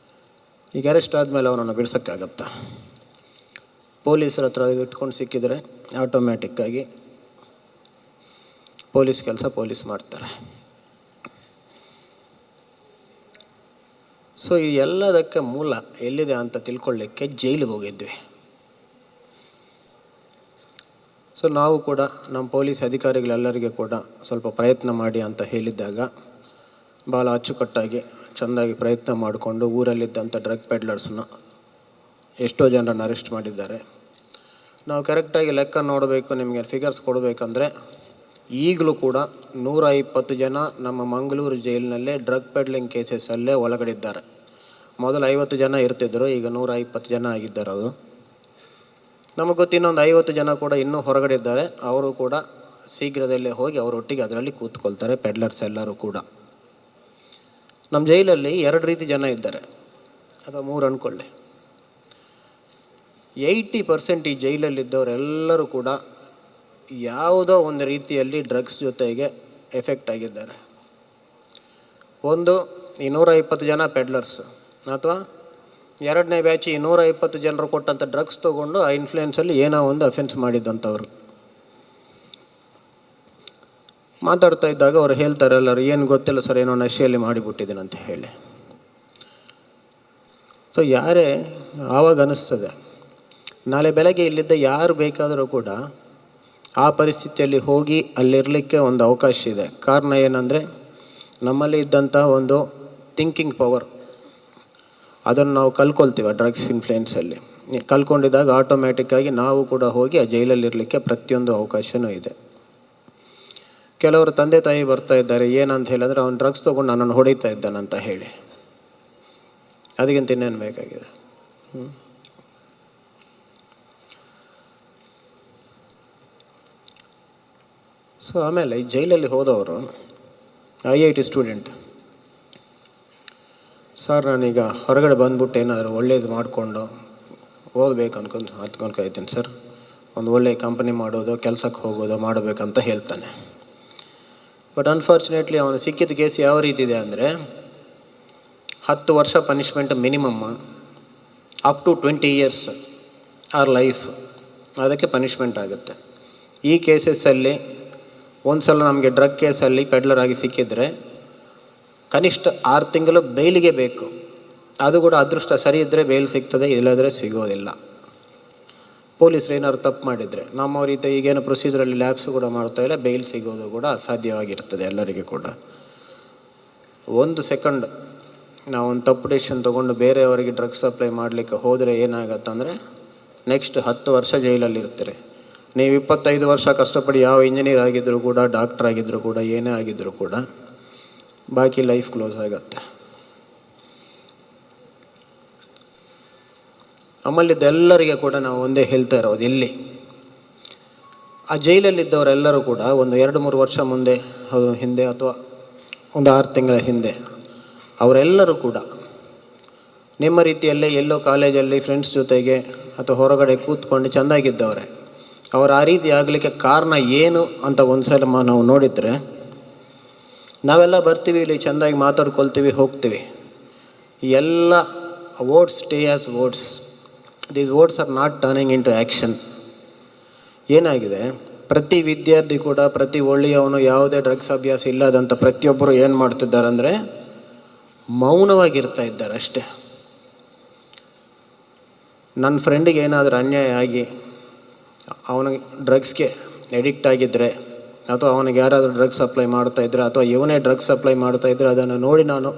ಈಗ ಅರೆಸ್ಟ್ ಆದಮೇಲೆ ಅವನನ್ನು ಬಿಡ್ಸೋಕ್ಕಾಗತ್ತಾ? ಪೊಲೀಸರ ಹತ್ರ ಇಟ್ಕೊಂಡು ಸಿಕ್ಕಿದರೆ ಆಟೋಮ್ಯಾಟಿಕ್ಕಾಗಿ ಪೊಲೀಸ್ ಕೆಲಸ ಪೊಲೀಸ್ ಮಾಡ್ತಾರೆ. ಸೊ ಈ ಎಲ್ಲದಕ್ಕೆ ಮೂಲ ಎಲ್ಲಿದೆ ಅಂತ ತಿಳ್ಕೊಳ್ಳಿಕ್ಕೆ ಜೈಲಿಗೆ ಹೋಗಿದ್ವಿ. ಸೊ ನಾವು ಕೂಡ ನಮ್ಮ ಪೊಲೀಸ್ ಅಧಿಕಾರಿಗಳೆಲ್ಲರಿಗೆ ಕೂಡ ಸ್ವಲ್ಪ ಪ್ರಯತ್ನ ಮಾಡಿ ಅಂತ ಹೇಳಿದ್ದಾಗ ಭಾಳ ಅಚ್ಚುಕಟ್ಟಾಗಿ ಚೆಂದಾಗಿ ಪ್ರಯತ್ನ ಮಾಡಿಕೊಂಡು ಊರಲ್ಲಿದ್ದಂಥ ಡ್ರಗ್ ಪೆಡ್ಲರ್ಸ್ನ ಎಷ್ಟೋ ಜನರನ್ನು ಅರೆಸ್ಟ್ ಮಾಡಿದ್ದಾರೆ. ನಾವು ಕರೆಕ್ಟಾಗಿ ಲೆಕ್ಕ ನೋಡಬೇಕು, ನಿಮಗೆ ಫಿಗರ್ಸ್ ಕೊಡಬೇಕಂದ್ರೆ ಈಗಲೂ ಕೂಡ 120 ಜನ ನಮ್ಮ ಮಂಗಳೂರು ಜೈಲಿನಲ್ಲೇ ಡ್ರಗ್ ಪೆಡ್ಲಿಂಗ್ ಕೇಸಸಲ್ಲೇ ಒಳಗಡೆ. ಮೊದಲು 50 ಜನ ಇರ್ತಿದ್ದರು, ಈಗ 120 ಜನ ಆಗಿದ್ದಾರೆ. ಅದು ನಮಗೆ ಗೊತ್ತು ಇನ್ನೊಂದು 50 ಜನ ಕೂಡ ಇನ್ನೂ ಹೊರಗಡೆ ಇದ್ದಾರೆ. ಅವರು ಕೂಡ ಶೀಘ್ರದಲ್ಲೇ ಹೋಗಿ ಅವರೊಟ್ಟಿಗೆ ಅದರಲ್ಲಿ ಕೂತ್ಕೊಳ್ತಾರೆ, ಪೆಡ್ಲರ್ಸ್ ಎಲ್ಲರೂ ಕೂಡ. ನಮ್ಮ ಜೈಲಲ್ಲಿ 2 ರೀತಿ ಜನ ಇದ್ದಾರೆ, ಅಥವಾ 3 ಅಂದ್ಕೊಳ್ಳಿ. 80% ಈ ಜೈಲಲ್ಲಿದ್ದವರೆಲ್ಲರೂ ಕೂಡ ಯಾವುದೋ ಒಂದು ರೀತಿಯಲ್ಲಿ ಡ್ರಗ್ಸ್ ಜೊತೆಗೆ ಎಫೆಕ್ಟ್ ಆಗಿದ್ದಾರೆ. ಒಂದು ಈ 120 ಜನ ಪೆಡ್ಲರ್ಸ್, ಅಥವಾ 2ನೇ ಬ್ಯಾಚ್ ಈ 120 ಜನರು ಕೊಟ್ಟಂಥ ಡ್ರಗ್ಸ್ ತೊಗೊಂಡು ಆ ಇನ್ಫ್ಲೂಯೆನ್ಸಲ್ಲಿ ಏನೋ ಒಂದು ಅಫೆನ್ಸ್ ಮಾಡಿದಂಥವ್ರು. ಮಾತಾಡ್ತಾ ಇದ್ದಾಗ ಅವ್ರು ಹೇಳ್ತಾರೆ ಎಲ್ಲರೂ, ಏನು ಗೊತ್ತಿಲ್ಲ ಸರ್, ಏನೋ ನಶೆಯಲ್ಲಿ ಮಾಡಿಬಿಟ್ಟಿದ್ದೀನಿ ಅಂತ ಹೇಳಿ. ಸೊ ಯಾರೇ ಆವಾಗ ಅನ್ನಿಸ್ತದೆ, ನಾಳೆ ಬೆಳಗ್ಗೆ ಇಲ್ಲಿದ್ದ ಯಾರು ಬೇಕಾದರೂ ಕೂಡ ಆ ಪರಿಸ್ಥಿತಿಯಲ್ಲಿ ಹೋಗಿ ಅಲ್ಲಿರಲಿಕ್ಕೆ ಒಂದು ಅವಕಾಶ ಇದೆ. ಕಾರಣ ಏನಂದರೆ, ನಮ್ಮಲ್ಲಿ ಇದ್ದಂಥ ಒಂದು ಥಿಂಕಿಂಗ್ ಪವರ್, ಅದನ್ನು ನಾವು ಕಲ್ಕೊಳ್ತೀವಿ ಆ ಡ್ರಗ್ಸ್ ಇನ್ಫ್ಲುಯೆನ್ಸಲ್ಲಿ. ಕಲ್ಕೊಂಡಿದ್ದಾಗ ಆಟೋಮ್ಯಾಟಿಕ್ಕಾಗಿ ನಾವು ಕೂಡ ಹೋಗಿ ಆ ಜೈಲಲ್ಲಿರಲಿಕ್ಕೆ ಪ್ರತಿಯೊಂದು ಅವಕಾಶವೂ ಇದೆ. ಕೆಲವರು ತಂದೆ ತಾಯಿ ಬರ್ತಾ ಇದ್ದಾರೆ, ಏನಂತ ಹೇಳಿದ್ರೆ ಅವ್ನು ಡ್ರಗ್ಸ್ ತೊಗೊಂಡು ನನ್ನನ್ನು ಹೊಡಿತಾ ಇದ್ದಾನಂತ ಹೇಳಿ. ಅದಕ್ಕಿಂತ ಇನ್ನೇನು ಬೇಕಾಗಿದೆ? ಸೊ ಆಮೇಲೆ ಈ ಜೈಲಲ್ಲಿ ಹೋದವರು IIT ಸ್ಟೂಡೆಂಟ್, ಸರ್ ನಾನೀಗ ಹೊರಗಡೆ ಬಂದ್ಬಿಟ್ಟು ಏನಾದರೂ ಒಳ್ಳೇದು ಮಾಡಿಕೊಂಡು ಓದಬೇಕು ಅನ್ಕೊಳ್ತೀನಿ ಸರ್, ಒಂದು ಒಳ್ಳೆಯ ಕಂಪನಿ ಮಾಡೋದು, ಕೆಲಸಕ್ಕೆ ಹೋಗೋದು ಮಾಡಬೇಕಂತ ಹೇಳ್ತಾನೆ. ಬಟ್ ಅನ್ಫಾರ್ಚುನೇಟ್ಲಿ ಅವನು ಸಿಕ್ಕಿದ ಕೇಸ್ ಯಾವ ರೀತಿ ಇದೆ ಅಂದರೆ, 10 ವರ್ಷ punishment minimum, up to 20 years or life, ಅದಕ್ಕೆ ಪನಿಷ್ಮೆಂಟ್ ಆಗುತ್ತೆ. ಈ ಕೇಸಸ್ಸಲ್ಲಿ ಒಂದು ಸಲ ನಮಗೆ ಡ್ರಗ್ ಕೇಸಲ್ಲಿ ಪೆಡ್ಲರ್ ಆಗಿ ಸಿಕ್ಕಿದರೆ ಕನಿಷ್ಠ 6 ತಿಂಗಳು ಬೇಲಿಗೆ ಬೇಕು. ಅದು ಕೂಡ ಅದೃಷ್ಟ ಸರಿ ಇದ್ದರೆ ಬೇಲ್ ಸಿಗ್ತದೆ, ಇಲ್ಲದ್ರೆ ಸಿಗೋದಿಲ್ಲ. ಪೊಲೀಸರು ಏನಾದ್ರು ತಪ್ಪು ಮಾಡಿದರೆ, ನಮ್ಮವ್ರ ರೀತಿ ಈಗೇನು ಪ್ರೊಸೀಜರಲ್ಲಿ ಲ್ಯಾಬ್ಸ್ ಕೂಡ ಮಾಡ್ತಾಯಿಲ್ಲ, ಬೇಲ್ ಸಿಗೋದು ಕೂಡ ಅಸಾಧ್ಯವಾಗಿರ್ತದೆ ಎಲ್ಲರಿಗೂ ಕೂಡ. 1 ಸೆಕೆಂಡ್ ನಾವು ಒಂದು ತಪ್ಪು ಡಿಸಿಷನ್ ತೊಗೊಂಡು ಬೇರೆಯವರಿಗೆ ಡ್ರಗ್ಸ್ ಸಪ್ಲೈ ಮಾಡಲಿಕ್ಕೆ ಹೋದರೆ ಏನಾಗತ್ತಂದರೆ, ನೆಕ್ಸ್ಟ್ 10 ವರ್ಷ ಜೈಲಲ್ಲಿ ಇರ್ತೀರಿ. ನೀವು 25 ವರ್ಷ ಕಷ್ಟಪಡಿ ಯಾವ ಇಂಜಿನಿಯರ್ ಆಗಿದ್ದರೂ ಕೂಡ, ಡಾಕ್ಟರ್ ಆಗಿದ್ದರೂ ಕೂಡ, ಏನೇ ಆಗಿದ್ದರೂ ಕೂಡ ಬಾಕಿ ಲೈಫ್ ಕ್ಲೋಸ್ ಆಗುತ್ತೆ. ನಮ್ಮಲ್ಲಿದ್ದೆಲ್ಲರಿಗೆ ಕೂಡ ನಾವು ಒಂದೇ ಹೇಳ್ತಾ ಇರೋದು, ಇಲ್ಲಿ ಆ ಜೈಲಲ್ಲಿದ್ದವರೆಲ್ಲರೂ ಕೂಡ ಒಂದು 2-3 ವರ್ಷ ಹಿಂದೆ ಅಥವಾ ಒಂದು 6 ತಿಂಗಳ ಹಿಂದೆ ಅವರೆಲ್ಲರೂ ಕೂಡ ನಿಮ್ಮ ರೀತಿಯಲ್ಲೇ ಎಲ್ಲೋ ಕಾಲೇಜಲ್ಲಿ ಫ್ರೆಂಡ್ಸ್ ಜೊತೆಗೆ ಅಥವಾ ಹೊರಗಡೆ ಕೂತ್ಕೊಂಡು ಚೆಂದಾಗಿದ್ದವ್ರೆ. ಅವರು ಆ ರೀತಿ ಆಗಲಿಕ್ಕೆ ಕಾರಣ ಏನು ಅಂತ ಒಂದು ಸಲ ನಾವು ನೋಡಿದರೆ, ನಾವೆಲ್ಲ ಬರ್ತೀವಿ ಇಲ್ಲಿ ಚೆಂದಾಗಿ ಮಾತಾಡ್ಕೊಳ್ತೀವಿ, ಹೋಗ್ತೀವಿ. ಎಲ್ಲ words stay as words. These words are not turning into action. ಏನಾಗಿದೆ, ಪ್ರತಿ ವಿದ್ಯಾರ್ಥಿ ಕೂಡ, ಪ್ರತಿ ಒಳ್ಳೆಯವನು, ಯಾವುದೇ ಡ್ರಗ್ಸ್ ಅಭ್ಯಾಸ ಇಲ್ಲದಂಥ ಪ್ರತಿಯೊಬ್ಬರು ಏನು ಮಾಡ್ತಿದ್ದಾರೆ ಅಂದರೆ ಮೌನವಾಗಿರ್ತಾ ಇದ್ದಾರೆ ಅಷ್ಟೇ. ನನ್ನ ಫ್ರೆಂಡಿಗೆ ಏನಾದರೂ ಅನ್ಯಾಯ ಆಗಿ ಅವನಿಗೆ ಡ್ರಗ್ಸ್ಗೆ ಎಡಿಕ್ಟ್ ಆಗಿದ್ದರೆ, ಅಥವಾ ಅವನಿಗೆ ಯಾರಾದರೂ ಡ್ರಗ್ಸ್ ಸಪ್ಲೈ ಮಾಡ್ತಾಯಿದ್ರೆ, ಅಥವಾ ಇವನೇ ಡ್ರಗ್ಸ್ ಸಪ್ಲೈ ಮಾಡ್ತಾಯಿದ್ರೆ, ಅದನ್ನು ನೋಡಿ ನಾನು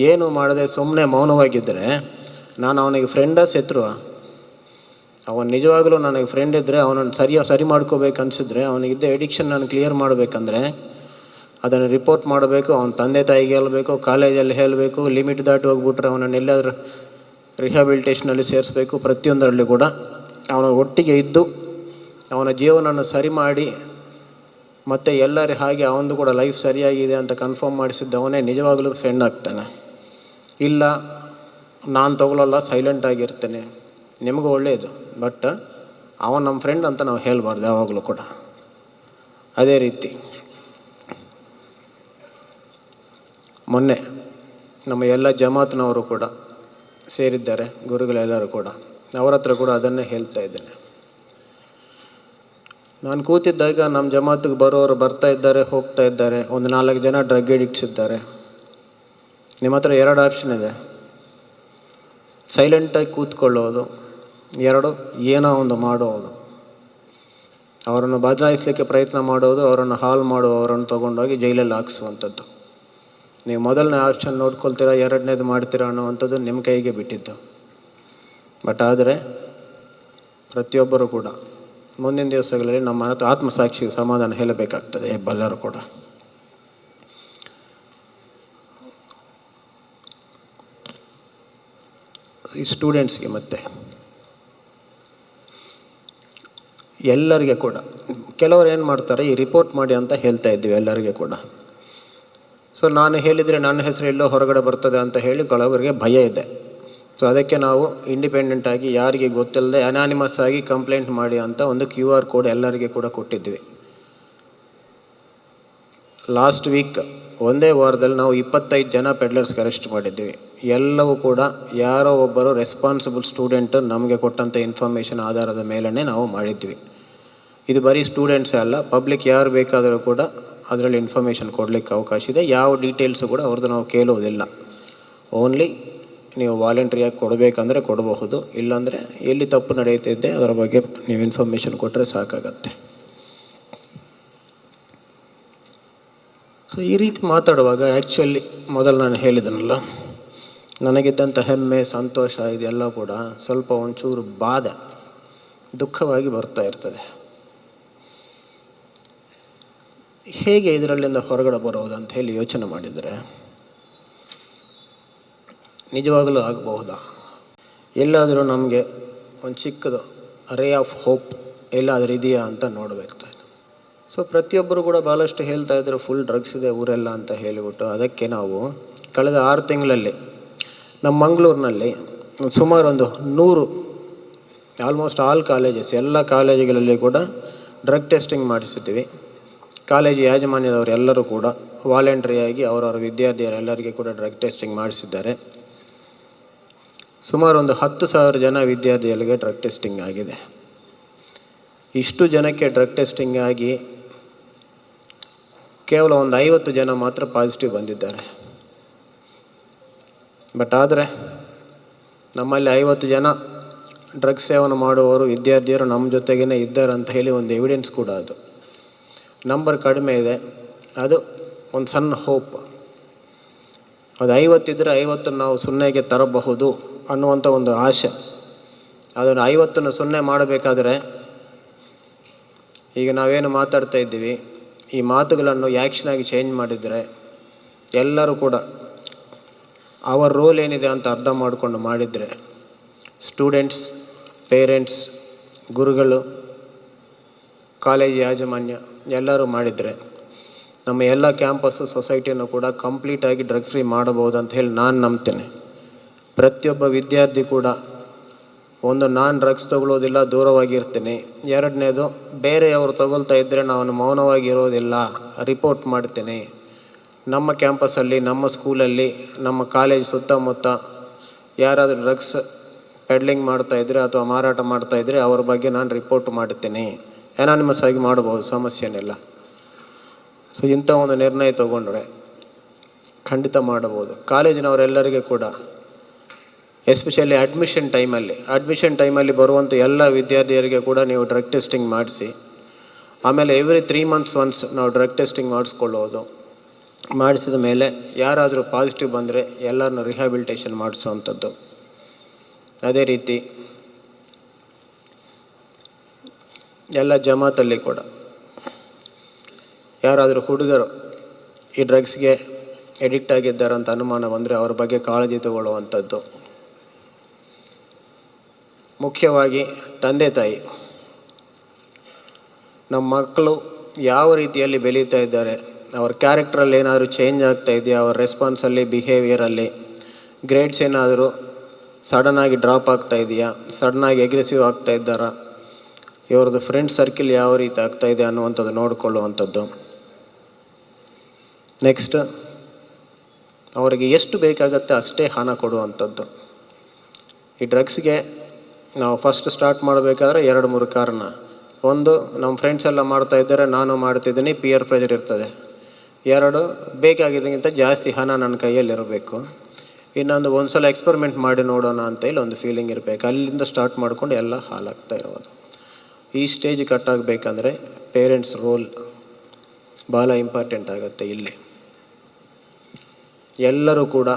ಏನು ಮಾಡದೆ ಸುಮ್ಮನೆ ಮೌನವಾಗಿದ್ದರೆ ನಾನು ಅವನಿಗೆ ಫ್ರೆಂಡ ಶತ್ರುವ? ಅವನು ನಿಜವಾಗಲೂ ನನಗೆ ಫ್ರೆಂಡ್ ಇದ್ದರೆ ಅವನನ್ನು ಸರಿ ಮಾಡ್ಕೋಬೇಕು ಅನಿಸಿದ್ರೆ, ಅವನಿಗಿದ್ದ ಎಡಿಕ್ಷನ್ ನಾನು ಕ್ಲಿಯರ್ ಮಾಡಬೇಕಂದ್ರೆ ಅದನ್ನು ರಿಪೋರ್ಟ್ ಮಾಡಬೇಕು, ಅವನ ತಂದೆ ತಾಯಿಗೆ ಹೇಳಬೇಕು, ಕಾಲೇಜಲ್ಲಿ ಹೇಳಬೇಕು. ಲಿಮಿಟ್ ದಾಟಿ ಹೋಗ್ಬಿಟ್ರೆ ಅವನನ್ನು ಎಲ್ಲಾದರೂ ರಿಹ್ಯಾಬಿಲಿಟೇಷನಲ್ಲಿ ಸೇರಿಸ್ಬೇಕು. ಪ್ರತಿಯೊಂದರಲ್ಲಿ ಕೂಡ ಅವನ ಒಟ್ಟಿಗೆ ಇದ್ದು ಅವನ ಜೀವನವನ್ನು ಸರಿ ಮಾಡಿ, ಮತ್ತು ಎಲ್ಲರೂ ಹಾಗೆ ಅವನದು ಕೂಡ ಲೈಫ್ ಸರಿಯಾಗಿದೆ ಅಂತ ಕನ್ಫರ್ಮ್ ಮಾಡಿಸಿದ್ದವನೇ ನಿಜವಾಗಲೂ ಫ್ರೆಂಡ್ ಆಗ್ತಾನೆ. ಇಲ್ಲ ನಾನು ತಗೊಳ್ಳಲ್ಲ, ಸೈಲೆಂಟ್ ಆಗಿರ್ತೇನೆ, ನಿಮಗೂ ಒಳ್ಳೆಯದು, ಬಟ್ ಅವನು ನಮ್ಮ ಫ್ರೆಂಡ್ ಅಂತ ನಾವು ಹೇಳಬಾರ್ದು ಯಾವಾಗಲೂ ಕೂಡ. ಅದೇ ರೀತಿ ಮೊನ್ನೆ ನಮ್ಮ ಎಲ್ಲ ಜಮಾತ್ನವರು ಕೂಡ ಸೇರಿದ್ದಾರೆ, ಗುರುಗಳೆಲ್ಲರೂ ಕೂಡ. ಅವರ ಹತ್ರ ಕೂಡ ಅದನ್ನೇ ಹೇಳ್ತಾ ಇದ್ದೇನೆ. ನಾನು ಕೂತಿದ್ದಾಗ ನಮ್ಮ ಜಮಾತಿಗೆ ಬರೋರು ಬರ್ತಾ ಇದ್ದಾರೆ, ಹೋಗ್ತಾ ಇದ್ದಾರೆ. ಒಂದು 4 ಜನ ಡ್ರಗ್ ಎಡಿಕ್ಟ್ಸ್ ಇದ್ದಾರೆ. ನಿಮ್ಮ ಹತ್ರ 2 ಆಪ್ಷನ್ ಇದೆ. ಸೈಲೆಂಟಾಗಿ ಕೂತ್ಕೊಳ್ಳೋದು, 2 ಏನೋ ಒಂದು ಮಾಡೋದು. ಅವರನ್ನು ಬದಲಾಯಿಸಲಿಕ್ಕೆ ಪ್ರಯತ್ನ ಮಾಡೋದು, ಅವರನ್ನು ಹಾಳು ಮಾಡುವ, ಅವರನ್ನು ತೊಗೊಂಡೋಗಿ ಜೈಲಲ್ಲಿ ಹಾಕಿಸುವಂಥದ್ದು. ನೀವು ಮೊದಲನೇ ಆಪ್ಷನ್ ನೋಡ್ಕೊಳ್ತೀರಾ, 2ನೇದು ಮಾಡ್ತೀರಾ ಅನ್ನೋವಂಥದ್ದು ನಿಮ್ಮ ಕೈಗೆ ಬಿಟ್ಟಿದ್ದು. ಬಟ್ ಆದರೆ ಪ್ರತಿಯೊಬ್ಬರು ಕೂಡ ಮುಂದಿನ ದಿವಸಗಳಲ್ಲಿ ನಮ್ಮ ಆತ್ಮಸಾಕ್ಷಿಗೆ ಸಮಾಧಾನ ಹೇಳಬೇಕಾಗ್ತದೆ ಎಲ್ಲರೂ ಕೂಡ. ಈ ಸ್ಟೂಡೆಂಟ್ಸ್ಗೆ ಮತ್ತೆ ಎಲ್ಲರಿಗೆ ಕೂಡ. ಕೆಲವರು ಏನು ಮಾಡ್ತಾರೆ, ಈ ರಿಪೋರ್ಟ್ ಮಾಡಿ ಅಂತ ಹೇಳ್ತಾ ಇದ್ದೀವಿ ಎಲ್ಲರಿಗೆ ಕೂಡ. ಸೊ ನಾನು ಹೇಳಿದರೆ ನನ್ನ ಹೆಸರು ಎಲ್ಲೋ ಹೊರಗಡೆ ಬರ್ತದೆ ಅಂತ ಹೇಳಿ ಕೆಲವರಿಗೆ ಭಯ ಇದೆ. ಸೊ ಅದಕ್ಕೆ ನಾವು ಇಂಡಿಪೆಂಡೆಂಟಾಗಿ ಯಾರಿಗೆ ಗೊತ್ತಿಲ್ಲದೆ ಅನಾನಿಮಸ್ ಆಗಿ ಕಂಪ್ಲೇಂಟ್ ಮಾಡಿ ಅಂತ ಒಂದು QR ಕೋಡ್ ಎಲ್ಲರಿಗೆ ಕೂಡ ಕೊಟ್ಟಿದ್ವಿ. ಲಾಸ್ಟ್ ವೀಕ್ ಒಂದೇ ವಾರದಲ್ಲಿ ನಾವು 25 ಜನ ಪೆಡ್ಲರ್ಸ್ಗೆ ಅರೆಸ್ಟ್ ಮಾಡಿದ್ವಿ. ಎಲ್ಲವೂ ಕೂಡ ಯಾರೋ ಒಬ್ಬರು ರೆಸ್ಪಾನ್ಸಿಬಲ್ ಸ್ಟೂಡೆಂಟ್ ನಮಗೆ ಕೊಟ್ಟಂಥ ಇನ್ಫಾರ್ಮೇಷನ್ ಆಧಾರದ ಮೇಲೇ ನಾವು ಮಾಡಿದ್ವಿ. ಇದು ಬರೀ ಸ್ಟೂಡೆಂಟ್ಸೇ ಅಲ್ಲ, ಪಬ್ಲಿಕ್ ಯಾರು ಬೇಕಾದರೂ ಕೂಡ ಅದರಲ್ಲಿ ಇನ್ಫಾರ್ಮೇಷನ್ ಕೊಡಲಿಕ್ಕೆ ಅವಕಾಶ ಇದೆ. ಯಾವ ಡೀಟೇಲ್ಸು ಕೂಡ ಅವ್ರದ್ದು ನಾವು ಕೇಳುವುದಿಲ್ಲ. ಓನ್ಲಿ ನೀವು ವಾಲಂಟ್ರಿಯಾಗಿ ಕೊಡಬೇಕಂದ್ರೆ ಕೊಡಬಹುದು, ಇಲ್ಲಾಂದರೆ ಎಲ್ಲಿ ತಪ್ಪು ನಡೆಯುತ್ತಿದ್ದೆ ಅದರ ಬಗ್ಗೆ ನೀವು ಇನ್ಫಾರ್ಮೇಷನ್ ಕೊಟ್ಟರೆ ಸಾಕಾಗತ್ತೆ. ಸೊ ಈ ರೀತಿ ಮಾತಾಡುವಾಗ ಆ್ಯಕ್ಚುಲಿ ಮೊದಲು ನಾನು ಹೇಳಿದನಲ್ಲ, ನನಗಿದ್ದಂಥ ಹೆಮ್ಮೆ, ಸಂತೋಷ ಇದೆಲ್ಲ ಕೂಡ ಸ್ವಲ್ಪ ಒಂಚೂರು ಬಾಧೆ, ದುಃಖವಾಗಿ ಬರ್ತಾ ಇರ್ತದೆ. ಹೇಗೆ ಇದರಲ್ಲಿಂದ ಹೊರಗಡೆ ಬರೋದು ಅಂತ ಹೇಳಿ ಯೋಚನೆ ಮಾಡಿದರೆ ನಿಜವಾಗಲೂ ಆಗಬಹುದಾ? ಎಲ್ಲಾದರೂ ನಮಗೆ ಒಂದು ಚಿಕ್ಕದು ರೇ ಆಫ್ ಹೋಪ್ ಎಲ್ಲಾದರೂ ಇದೆಯಾ ಅಂತ ನೋಡಬೇಕಾಗ್ತದೆ. ಸೊ ಪ್ರತಿಯೊಬ್ಬರು ಕೂಡ ಭಾಳಷ್ಟು ಹೇಳ್ತಾ ಇದ್ದರು ಫುಲ್ ಡ್ರಗ್ಸ್ ಇದೆ ಊರೆಲ್ಲ ಅಂತ ಹೇಳಿಬಿಟ್ಟು. ಅದಕ್ಕೆ ನಾವು ಕಳೆದ 6 ತಿಂಗಳಲ್ಲಿ ನಮ್ಮ ಮಂಗಳೂರಿನಲ್ಲಿ ಸುಮಾರು ಒಂದು 100 ಆಲ್ಮೋಸ್ಟ್ ಆಲ್ ಕಾಲೇಜಸ್, ಎಲ್ಲ ಕಾಲೇಜುಗಳಲ್ಲಿ ಕೂಡ ಡ್ರಗ್ ಟೆಸ್ಟಿಂಗ್ ಮಾಡಿಸಿದ್ವಿ. ಕಾಲೇಜು ಯಾಜಮಾನ್ಯದವರು ಎಲ್ಲರೂ ಕೂಡ ವಾಲಂಟ್ರಿಯಾಗಿ ಅವರವರ ವಿದ್ಯಾರ್ಥಿಯರೆಲ್ಲರಿಗೆ ಕೂಡ ಡ್ರಗ್ ಟೆಸ್ಟಿಂಗ್ ಮಾಡಿಸಿದ್ದಾರೆ. ಸುಮಾರು ಒಂದು 10,000 ಜನ ವಿದ್ಯಾರ್ಥಿಗಳಿಗೆ ಡ್ರಗ್ ಟೆಸ್ಟಿಂಗ್ ಆಗಿದೆ. ಇಷ್ಟು ಜನಕ್ಕೆ ಡ್ರಗ್ ಟೆಸ್ಟಿಂಗ್ ಆಗಿ ಕೇವಲ ಒಂದು 50 ಜನ ಮಾತ್ರ ಪಾಸಿಟಿವ್ ಬಂದಿದ್ದಾರೆ. ಬಟ್ ಆದರೆ ನಮ್ಮಲ್ಲಿ 50 ಜನ ಡ್ರಗ್ ಸೇವನೆ ಮಾಡುವವರು ವಿದ್ಯಾರ್ಥಿಯರು ನಮ್ಮ ಜೊತೆಗೇ ಇದ್ದಾರೆ ಅಂತ ಹೇಳಿ ಒಂದು ಎವಿಡೆನ್ಸ್ ಕೂಡ. ಅದು ನಂಬರ್ ಕಡಿಮೆ ಇದೆ, ಅದು ಒಂದು ಸಣ್ಣ ಹೋಪ್. ಅದು 50 ಇದ್ದರೆ 50 ನಾವು 0ಗೆ ತರಬಹುದು ಅನ್ನುವಂಥ ಒಂದು ಆಶೆ. ಅದನ್ನು 50 0 ಮಾಡಬೇಕಾದ್ರೆ ಈಗ ನಾವೇನು ಮಾತಾಡ್ತಾ ಇದ್ದೀವಿ, ಈ ಮಾತುಗಳನ್ನು ಆ್ಯಕ್ಷನಾಗಿ ಚೇಂಜ್ ಮಾಡಿದರೆ ಎಲ್ಲರೂ ಕೂಡ ಅವರ ರೋಲ್ ಏನಿದೆ ಅಂತ ಅರ್ಥ ಮಾಡಿಕೊಂಡು ಮಾಡಿದರೆ, ಸ್ಟೂಡೆಂಟ್ಸ್, ಪೇರೆಂಟ್ಸ್, ಗುರುಗಳು, ಕಾಲೇಜ್ ಯಾಜಮಾನ್ಯ ಎಲ್ಲರೂ ಮಾಡಿದರೆ ನಮ್ಮ ಎಲ್ಲ ಕ್ಯಾಂಪಸ್ಸು, ಸೊಸೈಟಿಯನ್ನು ಕೂಡ ಕಂಪ್ಲೀಟಾಗಿ ಡ್ರಗ್ ಫ್ರೀ ಮಾಡಬಹುದು ಅಂತ ಹೇಳಿ ನಾನು ನಂಬ್ತೇನೆ. ಪ್ರತಿಯೊಬ್ಬ ವಿದ್ಯಾರ್ಥಿ ಕೂಡ ಒಂದು, ನಾನು ಡ್ರಗ್ಸ್ ತಗೊಳ್ಳೋದಿಲ್ಲ, ದೂರವಾಗಿರ್ತೀನಿ. ಎರಡನೇದು, ಬೇರೆಯವರು ತಗೊಳ್ತಾ ಇದ್ದರೆ ನಾನು ಮೌನವಾಗಿ ಇರೋದಿಲ್ಲ, ರಿಪೋರ್ಟ್ ಮಾಡ್ತೀನಿ. ನಮ್ಮ ಕ್ಯಾಂಪಸ್ಸಲ್ಲಿ, ನಮ್ಮ ಸ್ಕೂಲಲ್ಲಿ, ನಮ್ಮ ಕಾಲೇಜ್ ಸುತ್ತಮುತ್ತ ಯಾರಾದರೂ ಡ್ರಗ್ಸ್ ಪೆಡ್ಲಿಂಗ್ ಮಾಡ್ತಾಯಿದ್ರೆ ಅಥವಾ ಮಾರಾಟ ಮಾಡ್ತಾಯಿದ್ರೆ ಅವ್ರ ಬಗ್ಗೆ ನಾನು ರಿಪೋರ್ಟ್ ಮಾಡ್ತೀನಿ. ಅನಾನಿಮಸ್ ಆಗಿ ಮಾಡ್ಬೋದು, ಸಮಸ್ಯೆನಿಲ್ಲ. ಸೊ ಇಂಥ ಒಂದು ನಿರ್ಣಯ ತಗೊಂಡ್ರೆ ಖಂಡಿತ ಮಾಡಬಹುದು. ಕಾಲೇಜಿನವರೆಲ್ಲರಿಗೆ ಕೂಡ ಎಸ್ಪೆಷಲಿ ಅಡ್ಮಿಷನ್ ಟೈಮಲ್ಲಿ ಬರುವಂಥ ಎಲ್ಲ ವಿದ್ಯಾರ್ಥಿಯರಿಗೆ ಕೂಡ ನೀವು ಡ್ರಗ್ ಟೆಸ್ಟಿಂಗ್ ಮಾಡಿಸಿ. ಆಮೇಲೆ ಎವ್ರಿ 3 months ಒನ್ಸ್ ನಾವು ಡ್ರಗ್ ಟೆಸ್ಟಿಂಗ್ ಮಾಡಿಸ್ಕೊಳ್ಳೋದು. ಮಾಡಿಸಿದ ಮೇಲೆ ಯಾರಾದರೂ ಪಾಸಿಟಿವ್ ಬಂದರೆ ಎಲ್ಲರನ್ನೂ ರಿಹ್ಯಾಬಿಲಿಟೇಷನ್ ಮಾಡಿಸೋವಂಥದ್ದು. ಅದೇ ರೀತಿ ಎಲ್ಲ ಜಮಾತಲ್ಲಿ ಕೂಡ ಯಾರಾದರೂ ಹುಡುಗರು ಈ ಡ್ರಗ್ಸ್ಗೆ ಎಡಿಕ್ಟ್ ಆಗಿದ್ದಾರೆ ಅಂತ ಅನುಮಾನ ಬಂದರೆ ಅವ್ರ ಬಗ್ಗೆ ಕಾಳಜಿ ತಗೊಳ್ಳುವಂಥದ್ದು. ಮುಖ್ಯವಾಗಿ ತಂದೆ ತಾಯಿ, ನಮ್ಮ ಮಕ್ಕಳು ಯಾವ ರೀತಿಯಲ್ಲಿ ಬೆಳೀತಾ ಇದ್ದಾರೆ, ಅವ್ರ ಕ್ಯಾರೆಕ್ಟ್ರಲ್ಲಿ ಏನಾದರೂ ಚೇಂಜ್ ಆಗ್ತಾ ಇದೆಯಾ, ಅವ್ರ ರೆಸ್ಪಾನ್ಸಲ್ಲಿ, ಬಿಹೇವಿಯರಲ್ಲಿ ಗ್ರೇಡ್ಸ್ ಏನಾದರೂ ಸಡನ್ನಾಗಿ ಡ್ರಾಪ್ ಆಗ್ತಾ ಇದೆಯಾ, ಸಡನ್ನಾಗಿ ಅಗ್ರೆಸಿವ್ ಆಗ್ತಾ ಇದ್ದಾರಾ, ಇವ್ರದ್ದು ಫ್ರೆಂಡ್ ಸರ್ಕಿಲ್ ಯಾವ ರೀತಿ ಆಗ್ತಾಯಿದೆ ಅನ್ನುವಂಥದ್ದು ನೋಡಿಕೊಳ್ಳುವಂಥದ್ದು. ನೆಕ್ಸ್ಟ್, ಅವರಿಗೆ ಎಷ್ಟು ಬೇಕಾಗತ್ತೆ ಅಷ್ಟೇ ಹಣ ಕೊಡುವಂಥದ್ದು. ಈ ಡ್ರಗ್ಸ್ಗೆ ನಾವು ಫಸ್ಟ್ ಸ್ಟಾರ್ಟ್ ಮಾಡಬೇಕಾದ್ರೆ 2-3 ಕಾರಣ. ಒಂದು, ನಮ್ಮ ಫ್ರೆಂಡ್ಸ್ ಎಲ್ಲ ಮಾಡ್ತಾಯಿದ್ದಾರೆ, ನಾನು ಮಾಡ್ತಿದ್ದೀನಿ, ಪಿಯರ್ ಪ್ರೆಷರ್ ಇರ್ತದೆ. 2, ಬೇಕಾಗಿದ್ದಕ್ಕಿಂತ ಜಾಸ್ತಿ ಹಣ ನನ್ನ ಕೈಯಲ್ಲಿರಬೇಕು. ಇನ್ನೊಂದು, ಒಂದು ಸಲ ಎಕ್ಸ್ಪೆರಿಮೆಂಟ್ ಮಾಡಿ ನೋಡೋಣ ಅಂತೇಳಿ ಒಂದು ಫೀಲಿಂಗ್ ಇರಬೇಕು. ಅಲ್ಲಿಂದ ಸ್ಟಾರ್ಟ್ ಮಾಡಿಕೊಂಡು ಎಲ್ಲ ಹಾಳಾಗ್ತಾ ಇರೋದು. ಈ ಸ್ಟೇಜ್ ಕಟ್ಟಾಗಬೇಕಂದ್ರೆ ಪೇರೆಂಟ್ಸ್ ರೋಲ್ ಭಾಳ ಇಂಪಾರ್ಟೆಂಟ್ ಆಗುತ್ತೆ. ಇಲ್ಲಿ ಎಲ್ಲರೂ ಕೂಡ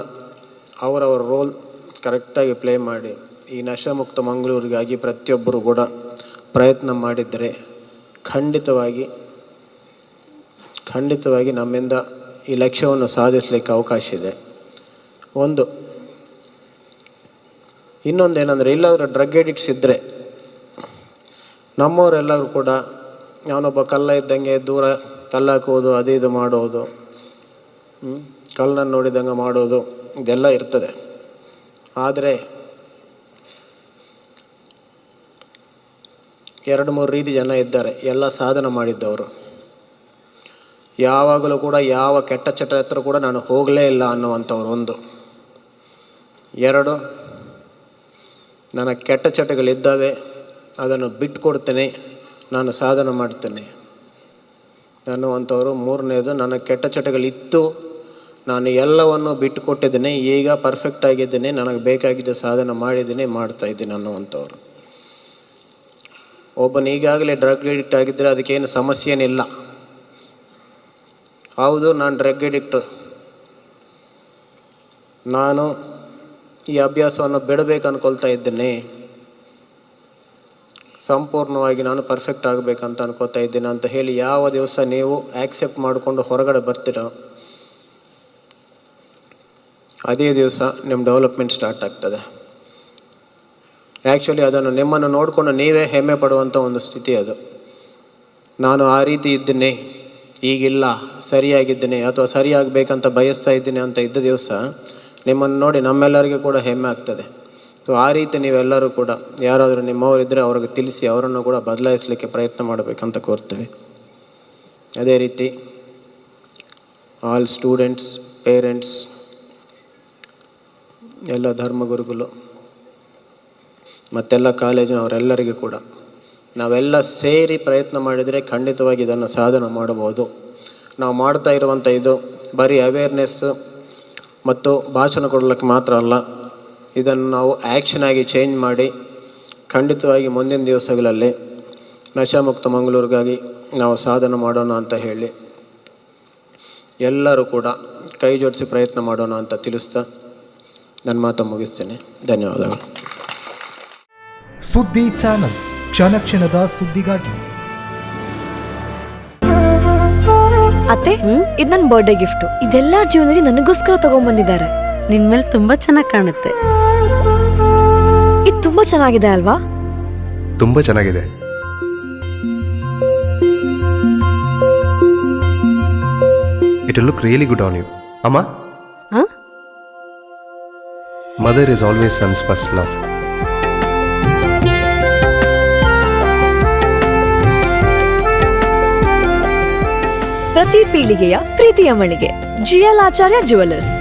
ಅವರವರ ರೋಲ್ ಕರೆಕ್ಟಾಗಿ ಪ್ಲೇ ಮಾಡಿ ಈ ನಶಾಮುಕ್ತ ಮಂಗಳೂರಿಗಾಗಿ ಪ್ರತಿಯೊಬ್ಬರು ಕೂಡ ಪ್ರಯತ್ನ ಮಾಡಿದರೆ ಖಂಡಿತವಾಗಿ ನಮ್ಮಿಂದ ಈ ಲಕ್ಷ್ಯವನ್ನು ಸಾಧಿಸಲಿಕ್ಕೆ ಅವಕಾಶ ಇದೆ. ಇನ್ನೊಂದೇನೆಂದರೆ, ಇಲ್ಲಾದರೂ ಡ್ರಗ್ ಎಡಿಕ್ಟ್ಸ್ ಇದ್ದರೆ ನಮ್ಮವರೆಲ್ಲರೂ ಕೂಡ ಅವನೊಬ್ಬ ಕಲ್ಲ ಇದ್ದಂಗೆ ದೂರ ಕಲ್ಲಾಕುವುದು ಅದು ಇದು ಮಾಡೋದು, ಕಲ್ಲನ್ನು ನೋಡಿದಂಗೆ ಮಾಡೋದು, ಇದೆಲ್ಲ ಇರ್ತದೆ. ಆದರೆ 2-3 ರೀತಿ ಜನ ಇದ್ದಾರೆ, ಎಲ್ಲ ಸಾಧನೆ ಮಾಡಿದ್ದವರು. ಯಾವಾಗಲೂ ಕೂಡ ಯಾವ ಕೆಟ್ಟ ಚಟ ಹತ್ರ ಕೂಡ ನಾನು ಹೋಗಲೇ ಇಲ್ಲ ಅನ್ನುವಂಥವ್ರು 1. 2, ನನ್ನ ಕೆಟ್ಟ ಚಟಗಳಿದ್ದಾವೆ, ಅದನ್ನು ಬಿಟ್ಟುಕೊಡ್ತೇನೆ, ನಾನು ಸಾಧನೆ ಮಾಡ್ತೇನೆ ಅನ್ನುವಂಥವ್ರು 3ನೇದು, ನನ್ನ ಕೆಟ್ಟ ಚಟಗಳಿತ್ತು, ನಾನು ಎಲ್ಲವನ್ನು ಬಿಟ್ಟುಕೊಟ್ಟಿದ್ದೀನಿ, ಈಗ ಪರ್ಫೆಕ್ಟ್ ಆಗಿದ್ದೀನಿ, ನನಗೆ ಬೇಕಾಗಿದ್ದ ಸಾಧನೆ ಮಾಡಿದ್ದೀನಿ, ಮಾಡ್ತಾಯಿದ್ದೀನಿ ಅನ್ನುವಂಥವ್ರು. ಒಬ್ಬನು ಈಗಾಗಲೇ ಡ್ರಗ್ ಅಡಿಕ್ಟ್ ಆಗಿದ್ದರೆ ಅದಕ್ಕೇನು ಸಮಸ್ಯೆ ಏನಿಲ್ಲ. ಹೌದು, ನಾನು ಡ್ರಗ್ ಅಡಿಕ್ಟು, ನಾನು ಈ ಅಭ್ಯಾಸವನ್ನು ಬಿಡಬೇಕು ಅಂದ್ಕೊಳ್ತಾ ಇದ್ದೇನೆ, ಸಂಪೂರ್ಣವಾಗಿ ನಾನು ಪರ್ಫೆಕ್ಟ್ ಆಗಬೇಕಂತ ಅನ್ಕೋತಾ ಇದ್ದೀನಿ ಅಂತ ಹೇಳಿ ಯಾವ ದಿವಸ ನೀವು ಆ್ಯಕ್ಸೆಪ್ಟ್ ಮಾಡಿಕೊಂಡು ಹೊರಗಡೆ ಬರ್ತೀರೋ ಅದೇ ದಿವಸ ನಿಮ್ಮ ಡೆವಲಪ್ಮೆಂಟ್ ಸ್ಟಾರ್ಟ್ ಆಗ್ತದೆ. ಆ್ಯಕ್ಚುಲಿ ಅದನ್ನು ನಿಮ್ಮನ್ನು ನೋಡಿಕೊಂಡು ನೀವೇ ಹೆಮ್ಮೆ ಪಡುವಂಥ ಒಂದು ಸ್ಥಿತಿ ಅದು. ನಾನು ಆ ರೀತಿ ಇದ್ದೀನಿ, ಈಗಿಲ್ಲ, ಸರಿಯಾಗಿದ್ದೀನಿ ಅಥವಾ ಸರಿಯಾಗಬೇಕಂತ ಬಯಸ್ತಾ ಇದ್ದೀನಿ ಅಂತ ಇದ್ದ ದಿವಸ ನಿಮ್ಮನ್ನು ನೋಡಿ ನಮ್ಮೆಲ್ಲರಿಗೂ ಕೂಡ ಹೆಮ್ಮೆ ಆಗ್ತದೆ. ಸೊ ಆ ರೀತಿ ನೀವೆಲ್ಲರೂ ಕೂಡ ಯಾರಾದರೂ ನಿಮ್ಮವರಿದ್ದರೆ ಅವ್ರಿಗೆ ತಿಳಿಸಿ ಅವರನ್ನು ಕೂಡ ಬದಲಾಯಿಸಲಿಕ್ಕೆ ಪ್ರಯತ್ನ ಮಾಡಬೇಕಂತ ಕೋರ್ತೀವಿ. ಅದೇ ರೀತಿ ಆಲ್ ಸ್ಟೂಡೆಂಟ್ಸ್, ಪೇರೆಂಟ್ಸ್, ಎಲ್ಲ ಧರ್ಮಗುರುಗಳು ಮತ್ತೆಲ್ಲ ಕಾಲೇಜಿನವರೆಲ್ಲರಿಗೂ ಕೂಡ ನಾವೆಲ್ಲ ಸೇರಿ ಪ್ರಯತ್ನ ಮಾಡಿದರೆ ಖಂಡಿತವಾಗಿ ಇದನ್ನು ಸಾಧನೆ ಮಾಡಬಹುದು. ನಾವು ಮಾಡ್ತಾ ಇರುವಂಥ ಇದು ಬರೀ ಅವೇರ್ನೆಸ್ ಮತ್ತು ಭಾಷಣ ಕೊಡಲಿಕ್ಕೆ ಮಾತ್ರ ಅಲ್ಲ, ಇದನ್ನು ನಾವು ಆ್ಯಕ್ಷನ್ ಆಗಿ ಚೇಂಜ್ ಮಾಡಿ ಖಂಡಿತವಾಗಿ ಮುಂದಿನ ದಿವಸಗಳಲ್ಲಿ ನಶಾಮುಕ್ತ ಮಂಗಳೂರಿಗಾಗಿ ನಾವು ಸಾಧನೆ ಮಾಡೋಣ ಅಂತ ಹೇಳಿ ಎಲ್ಲರೂ ಕೂಡ ಕೈ ಜೋಡಿಸಿ ಪ್ರಯತ್ನ ಮಾಡೋಣ ಅಂತ ತಿಳಿಸ್ತಾ ನನ್ನ ಮಾತು ಮುಗಿಸ್ತೇನೆ. ಧನ್ಯವಾದಗಳು. ಸುದ್ದಿ ಚಾನಲ್, ಕ್ಷಣ ಕ್ಷಣದ ಸುದ್ದಿಗಾಗಿ. ಅತ್ತೆ, ಇದು ನನ್ನ ಬರ್ಡೇ ಗಿಫ್ಟು. ಇದೆಲ್ಲ ಜೀವನದಲ್ಲಿ ನನಗೋಸ್ಕರ ತಗೊಂಡ್ಬಂದಿದ್ದಾರೆ. ನಿನ್ ಮೇಲೆ ತುಂಬಾ ಚೆನ್ನಾಗಿ ಕಾಣುತ್ತೆ. ಇದು ತುಂಬಾ ಚೆನ್ನಾಗಿದೆ ಅಲ್ವಾ? ತುಂಬಾ ಚೆನ್ನಾಗಿದೆ. It will look really good on you. Amma? Huh? Mother is always son's first love. ಪ್ರತಿ ಪೀಳಿಗೆಯ ಪ್ರೀತಿಯ ಮಳಿಗೆ GL ಆಚಾರ್ಯ ಜುವೆಲ್ಲರ್ಸ್.